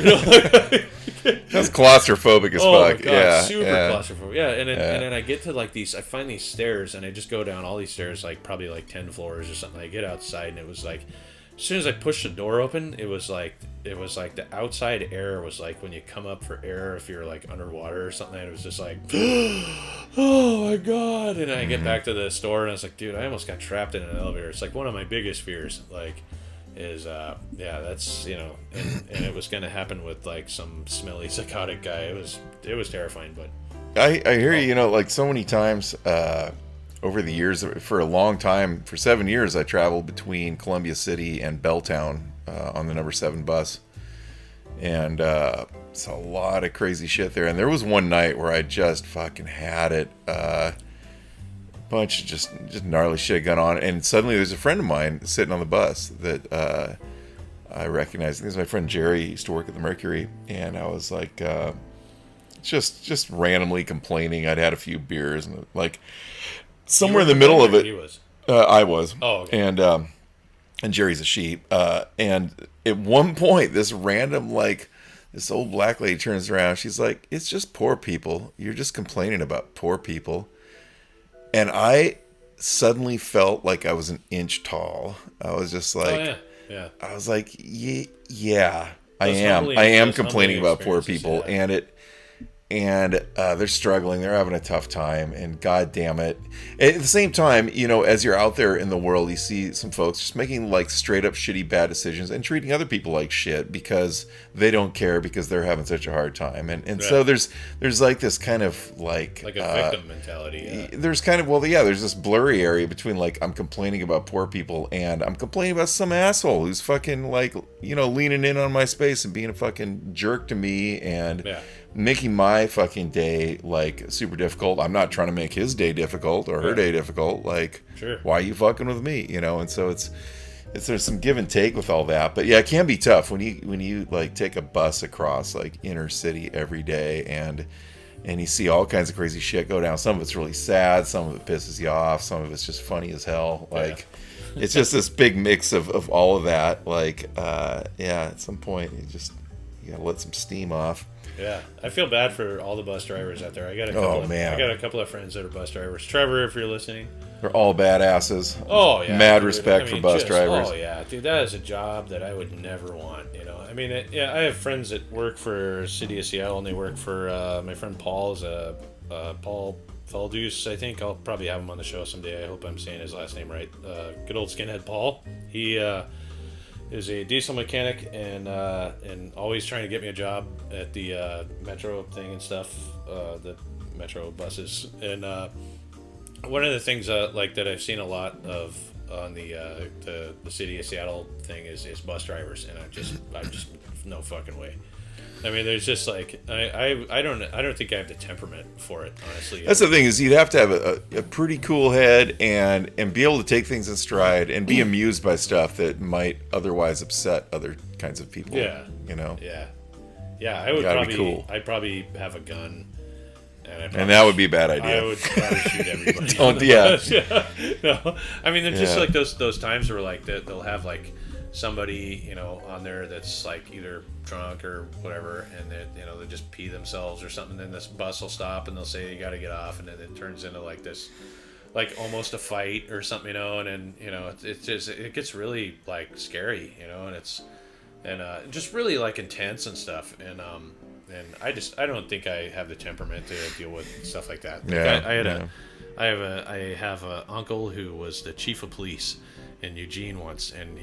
That's claustrophobic as fuck. My God, yeah, super claustrophobic. Yeah, and then I get to like these. I find these stairs, and I just go down all these stairs, like probably like 10 floors or something. I get outside, and it was like, as soon as I pushed the door open, it was like the outside air was like when you come up for air if you're like underwater or something. And it was just like, oh my God! And I get back to the store, and I was like, dude, I almost got trapped in an elevator. It's like one of my biggest fears. Like. That's and it was gonna happen with like some smelly psychotic guy. It was terrifying, but I hear you know, like so many times over the years, for a long time, for 7 years I traveled between Columbia City and Belltown on the number 7 bus. And it's a lot of crazy shit there. And there was one night where I just fucking had it. Bunch of just gnarly shit going on. And suddenly there's a friend of mine sitting on the bus that I recognized. This is my friend Jerry. He used to work at the Mercury. And I was like, just randomly complaining. I'd had a few beers. And like somewhere in the middle of it. He was. I was. Oh, okay. And Jerry's a sheep. And at one point, this old black lady turns around. She's like, "It's just poor people. You're just complaining about poor people." And I suddenly felt like I was an inch tall. I was just like, oh, yeah. I was like, yeah, I Those am. humbling- I am those complaining humbling about poor experiences, people, and they're struggling. They're having a tough time, and god damn it. At the same time, as you're out there in the world, you see some folks just making like straight up shitty bad decisions and treating other people like shit because they don't care because they're having such a hard time. And right. so there's like this kind of like a victim mentality. Yeah. There's kind of there's this blurry area between like I'm complaining about poor people and I'm complaining about some asshole who's fucking like leaning in on my space and being a fucking jerk to me and making my fucking day like super difficult. I'm not trying to make his day difficult or her day difficult. Like, sure. Why are you fucking with me? And so it's there's some give and take with all that. But yeah, it can be tough when you like take a bus across like inner city every day and you see all kinds of crazy shit go down. Some of it's really sad, some of it pisses you off, some of it's just funny as hell. Like it's just this big mix of all of that. Like at some point you gotta let some steam off. Yeah, I feel bad for all the bus drivers out there. I got a couple of friends that are bus drivers. Trevor, if you're listening, they're all badasses. Oh yeah, mad dude. respect for bus drivers. Oh yeah, dude, that is a job that I would never want. I mean, I have friends that work for City of Seattle, and they work for my friend Paul's Paul Faldeuse. I think I'll probably have him on the show someday. I hope I'm saying his last name right. Good old skinhead Paul. He is a diesel mechanic and always trying to get me a job at the metro thing and stuff, the metro buses. And one of the things like that I've seen a lot of on the City of Seattle thing is bus drivers, and I'm just no fucking way. I mean, there's just like I don't think I have the temperament for it, honestly. That's the thing, is you'd have to have a pretty cool head and be able to take things in stride and be amused by stuff that might otherwise upset other kinds of people. Yeah. Yeah. I would probably cool. I'd probably have a gun. And that would be a bad idea. I would probably shoot everybody. No, I mean, they're just like those times where like they'll have like somebody on there that's like either drunk or whatever, and they just pee themselves or something. Then this bus will stop and they'll say you got to get off, and then it turns into like this, like almost a fight or something, and then it gets really like scary, and it's just really like intense and stuff, and I don't think I have the temperament to deal with stuff like that. I have a uncle who was the chief of police in Eugene once, and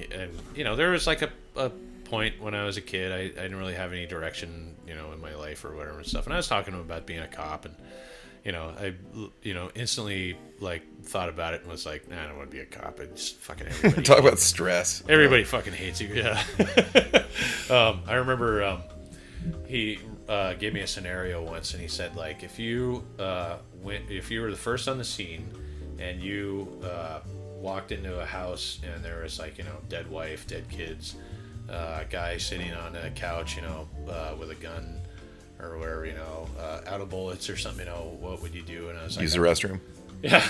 there was like a point when I was a kid, I didn't really have any direction in my life or whatever and stuff, and I was talking to him about being a cop, and I instantly like thought about it and was like, nah, I don't want to be a cop. I just fucking everybody talk about stress. Everybody fucking hates you. Yeah. I remember he gave me a scenario once, and he said, like, if you were the first on the scene and you walked into a house and there was like dead wife, dead kids, a guy sitting on a couch with a gun or whatever, out of bullets or something, what would you do? And I was like, use the restroom. Yeah.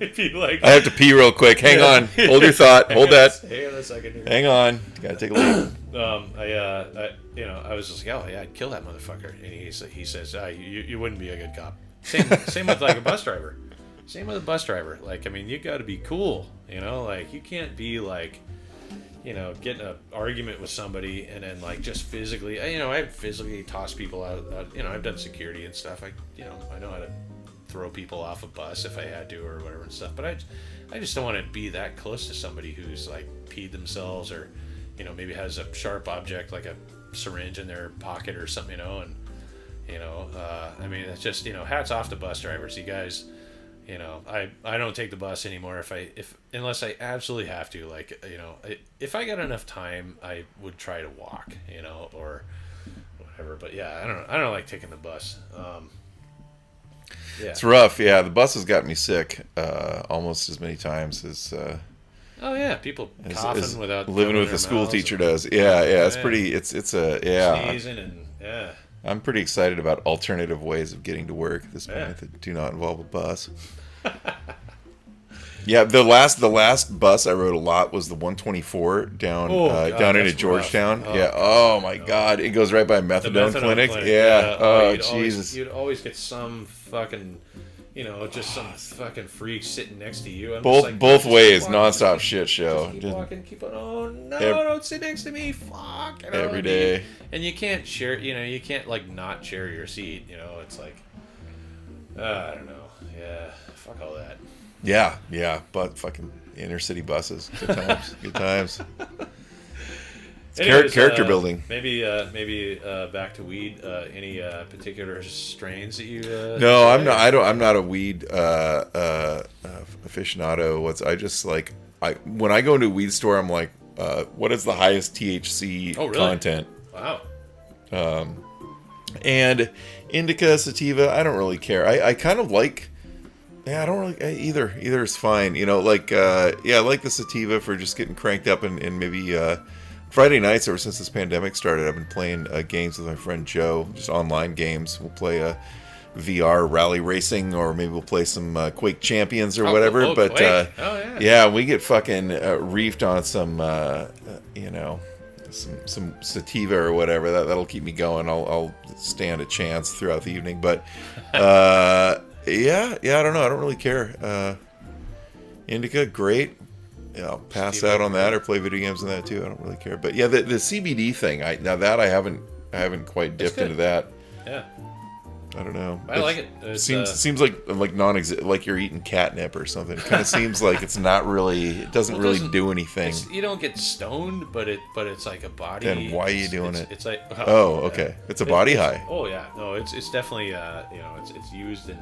If you like, I have to pee real quick. Hang on. Hold your thought. Hold that. Hang on a second here. Hang on. Gotta take a leak. I was just like, oh yeah, I'd kill that motherfucker. And he says, you wouldn't be a good cop. Same with like a bus driver. Same with a bus driver. Like, I mean, you got to be cool. Like you can't be like, getting an argument with somebody and then like just physically. I physically toss people out. I've done security and stuff. I know how to throw people off a bus if I had to or whatever and stuff. But I just don't want to be that close to somebody who's like peed themselves or maybe has a sharp object like a syringe in their pocket or something, and I mean, it's just hats off to bus drivers. You guys you know, I don't take the bus anymore unless I absolutely have to. Like, you know, if I got enough time, I would try to walk, you know, or whatever. But yeah, I don't like taking the bus. Yeah. It's rough. Yeah, the bus has got me sick almost as many times Oh yeah, people coughing as without living with their a school mouths teacher and, does. Yeah, yeah, it's yeah, pretty. It's a yeah. sneezing and yeah. I'm pretty excited about alternative ways of getting to work at this point Yeah. that do not involve a bus. Yeah, the last bus I rode a lot was the 124 down God, down into that's Georgetown. rough. Oh, yeah. Oh my God, it goes right by The methadone methadone clinic. clinic. Yeah. Oh you'd Jesus. you'd always get some fucking, you know, just some fucking freak sitting next to you. I'm Both just like, both just ways, keep walking, nonstop just shit show. keep Just walking, keep on. Oh no, Ev- don't sit next to me. Fuck. You know, every and day. and you can't share. You know, you can't like not share your seat. You know, it's like, I don't know. Yeah, fuck all that. Yeah, yeah, but fucking inner city buses. Good times. Good times. It's Anyways, character building. Maybe back to weed. Any particular strains that you? No, I'm enjoy? not. I'm not a weed aficionado. I just like when I go into a weed store, I'm like, what is the highest THC Oh, really? content? Wow. And indica, sativa, I don't really care. I kind of like. Yeah, I don't really either. Either is fine. You know, like I like the sativa for just getting cranked up and maybe Friday nights ever since this pandemic started. I've been playing games with my friend Joe, just online games. We'll play VR rally racing, or maybe we'll play some Quake Champions or whatever. But Quake. Oh, yeah. yeah, we get fucking reefed on some you know, some sativa or whatever. That'll keep me going. I'll stand a chance throughout the evening, but. Yeah, I don't know. I don't really care. Indica, great. Yeah, I'll pass out on that or play video games on that too. I don't really care. But yeah, the CBD thing. I haven't quite dipped into that. Yeah. I don't know. I like it. It's, Seems like like you're eating catnip or something. It kind of seems like it's not really. It doesn't Well, it really doesn't- do anything. You don't get stoned, but it's like a body. Then why are you doing it? It's like Oh, okay. It's a body high. Oh yeah, no, it's definitely you know, it's used in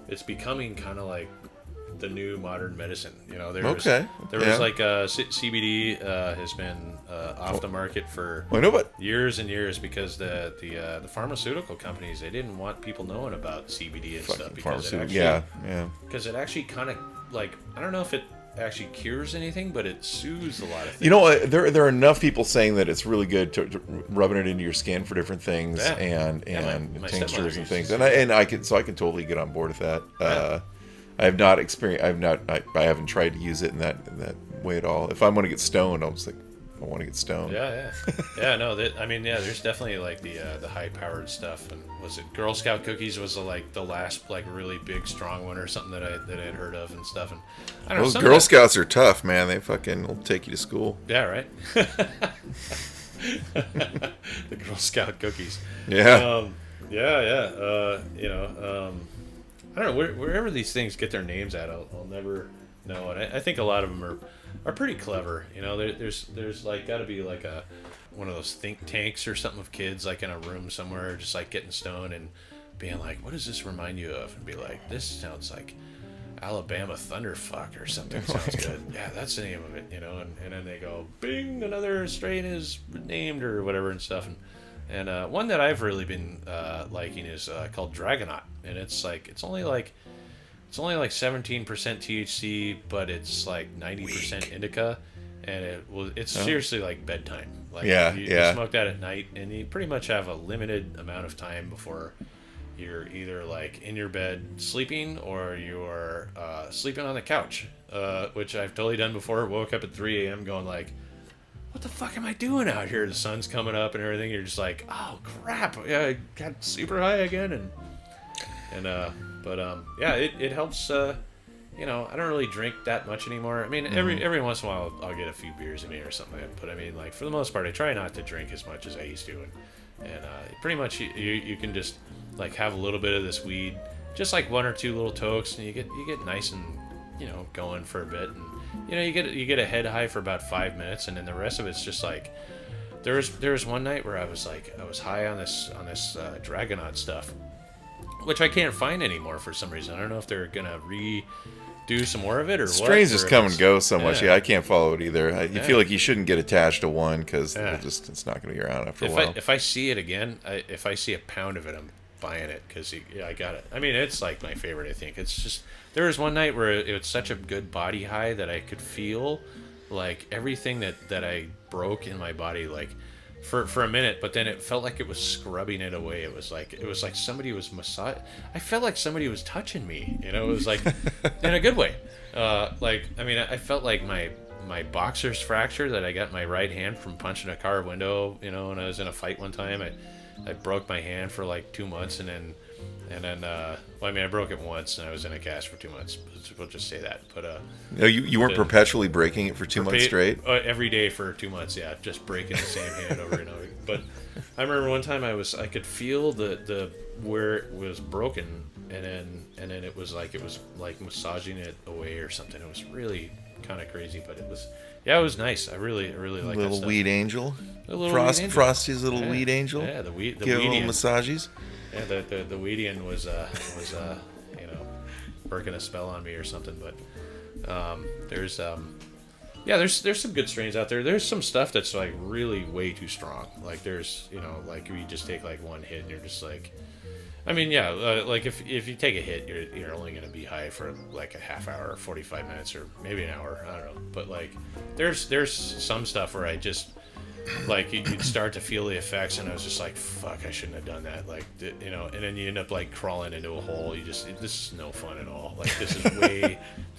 it's becoming kind of like the new modern medicine. You know, there was like CBD has been off the market for Well, I know what. years and years because the pharmaceutical companies, they didn't want people knowing about CBD and stuff because it actually, yeah. because it actually kind of like, I don't know if it actually cures anything, but it soothes a lot of things. You know what? There are enough people saying that it's really good to rubbing it into your skin for different things and my tinctures stepmother and things, used and to I can totally get on board with that. I have not experienced. I haven't tried to use it in that way at all. If I'm going to get stoned, I'm just like, I want to get stoned. Yeah. No, I mean, yeah. There's definitely like the high powered stuff. And was it Girl Scout cookies was the last like really big strong one or something that I had heard of and stuff. And I don't know. Those some Girl of that- Scouts are tough, man. They fucking will take you to school. Yeah, right. The Girl Scout cookies. Yeah. You know, I don't know wherever these things get their names at. I'll never know, and I think a lot of them are pretty clever. You know, there's like got to be like one of those think tanks or something of kids like in a room somewhere, just like getting stoned and being like, "What does this remind you of?" And be like, "This sounds like Alabama Thunderfuck or something." Sounds good. Yeah, that's the name of it. You know, and then they go, "Bing, another strain is named" or whatever and stuff. And one that I've really been liking is called Dragonaut, and it's only like 17% THC, but it's like 90% indica, and it's seriously like bedtime. Like you smoke that at night, and you pretty much have a limited amount of time before you're either like in your bed sleeping or you're sleeping on the couch, which I've totally done before. Woke up at 3 a.m. going like, what the fuck am I doing out here? The sun's coming up and everything. You're just like, oh crap! Yeah, I got super high again, yeah, it helps. You know, I don't really drink that much anymore. I mean, every once in a while I'll get a few beers in me or something. But I mean, like for the most part, I try not to drink as much as I used to, and pretty much you can just like have a little bit of this weed, just like one or two little tokes, and you get nice and going for a bit. And you get a head high for about 5 minutes, and then the rest of it's just like there was one night where I was high on this Dragonaut stuff, which I can't find anymore for some reason. I don't know if they're gonna redo some more of it or what. Strains just come and go so much. Yeah. Yeah, I can't follow it either. You feel like you shouldn't get attached to one because Yeah. it's not going to be around after a If while. if I see it again, if I see a pound of it, I'm buying it because I got it. I mean, it's like my favorite. I think it's just there was one night where it was such a good body high that I could feel like everything that I broke in my body like for a minute, but then it felt like it was scrubbing it away. It was like somebody was massage. I felt like somebody was touching me. You know, it was like in a good way. Like I mean, I felt like my boxer's fracture that I got in my right hand from punching a car window. You know, when I was in a fight one time, I broke my hand for like 2 months, and then well, I mean, I broke it once, and I was in a cast for 2 months. We'll just say that. But No, you weren't perpetually breaking it for 2 months straight? Every day for 2 months, yeah, just breaking the same hand over and over. But I remember one time I could feel the where it was broken, and then it was like massaging it away or something. It was really kind of crazy, but it was nice. I really like that Little stuff. weed angel. A little weed angel. Frosty's little weed angel. Yeah, the Give a little weedian. massages. Yeah, the weedian was you know, working a spell on me or something. But there's some good strains out there. There's some stuff that's like really way too strong. Like there's, you know, like you just take like one hit and you're just like, I mean, yeah, like if you take a hit, you're only gonna be high for like a half hour, 45 minutes, or maybe an hour. I don't know. But like there's some stuff where I just like you'd start to feel the effects, and I was just like, fuck, I shouldn't have done that. Like, you know, and then you end up like crawling into a hole. This is no fun at all. Like this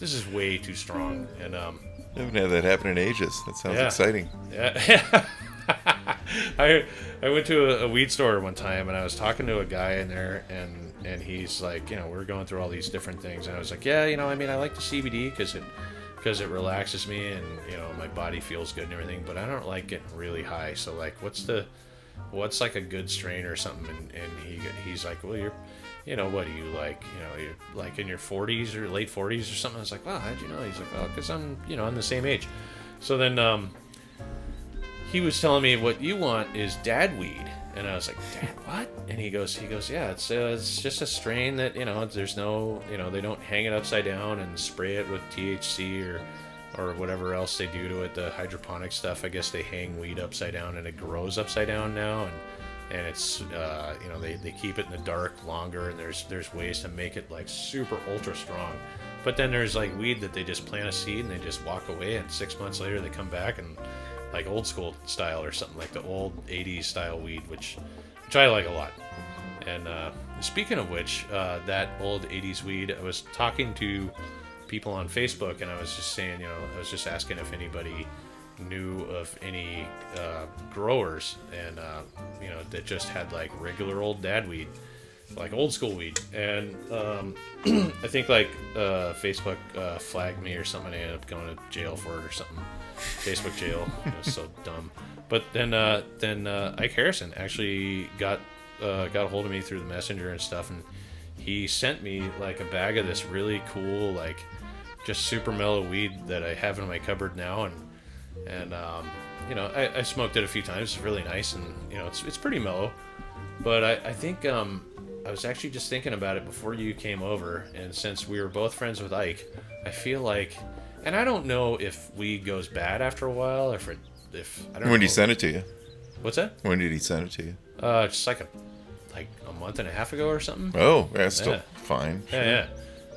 is way too strong. And I haven't had that happen in ages. That sounds exciting. Yeah. I went to a weed store one time, and I was talking to a guy in there, and he's like, you know, we're going through all these different things, and I was like, yeah, you know, I mean, I like the CBD because it relaxes me, and you know, my body feels good and everything, but I don't like getting really high. So like, what's like a good strain or something? And he's like, well, you know, what do you like? You know, you're like in your 40s or late 40s or something. I was like, well, how'd you know? He's like, well, because I'm the same age. So then he was telling me what you want is dad weed, and I was like, dad what? And he goes, yeah, it's just a strain that, you know, there's no, you know, they don't hang it upside down and spray it with THC or whatever else they do to it. The hydroponic stuff, I guess they hang weed upside down and it grows upside down now, and it's you know, they keep it in the dark longer, and there's ways to make it like super ultra strong. But then there's like weed that they just plant a seed and they just walk away, and 6 months later they come back and like old school style or something, like the old 80s style weed, which I like a lot. And speaking of which, that old 80s weed, I was talking to people on Facebook, and I was just saying, you know, I was just asking if anybody knew of any growers, and you know, that just had like regular old dad weed, like old school weed. And I think like Facebook flagged me or something. I ended up going to jail for it or something. Facebook jail. It was so dumb. But then Ike Harrison actually got a hold of me through the messenger and stuff, and he sent me like a bag of this really cool, like just super mellow weed that I have in my cupboard now, and you know, I smoked it a few times. It's really nice, and you know, it's pretty mellow. But I think I was actually just thinking about it before you came over, and since we were both friends with Ike, I feel like, and I don't know if weed goes bad after a while, or if I don't know. When did he send it to you? What's that? When did he send it to you? Just like a month and a half ago or something. Oh, that's still fine. Yeah, yeah.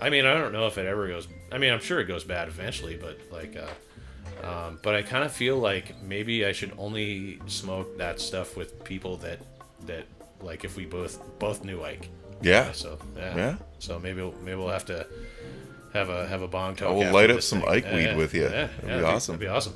I mean, I don't know if it ever goes. I mean, I'm sure it goes bad eventually, but like, but I kind of feel like maybe I should only smoke that stuff with people that like if we both knew Ike. Yeah. So Yeah. So maybe we'll have to have a bong talk. I will after light up this some thing. Ike weed with you. Yeah, That'd be awesome. That'd be awesome.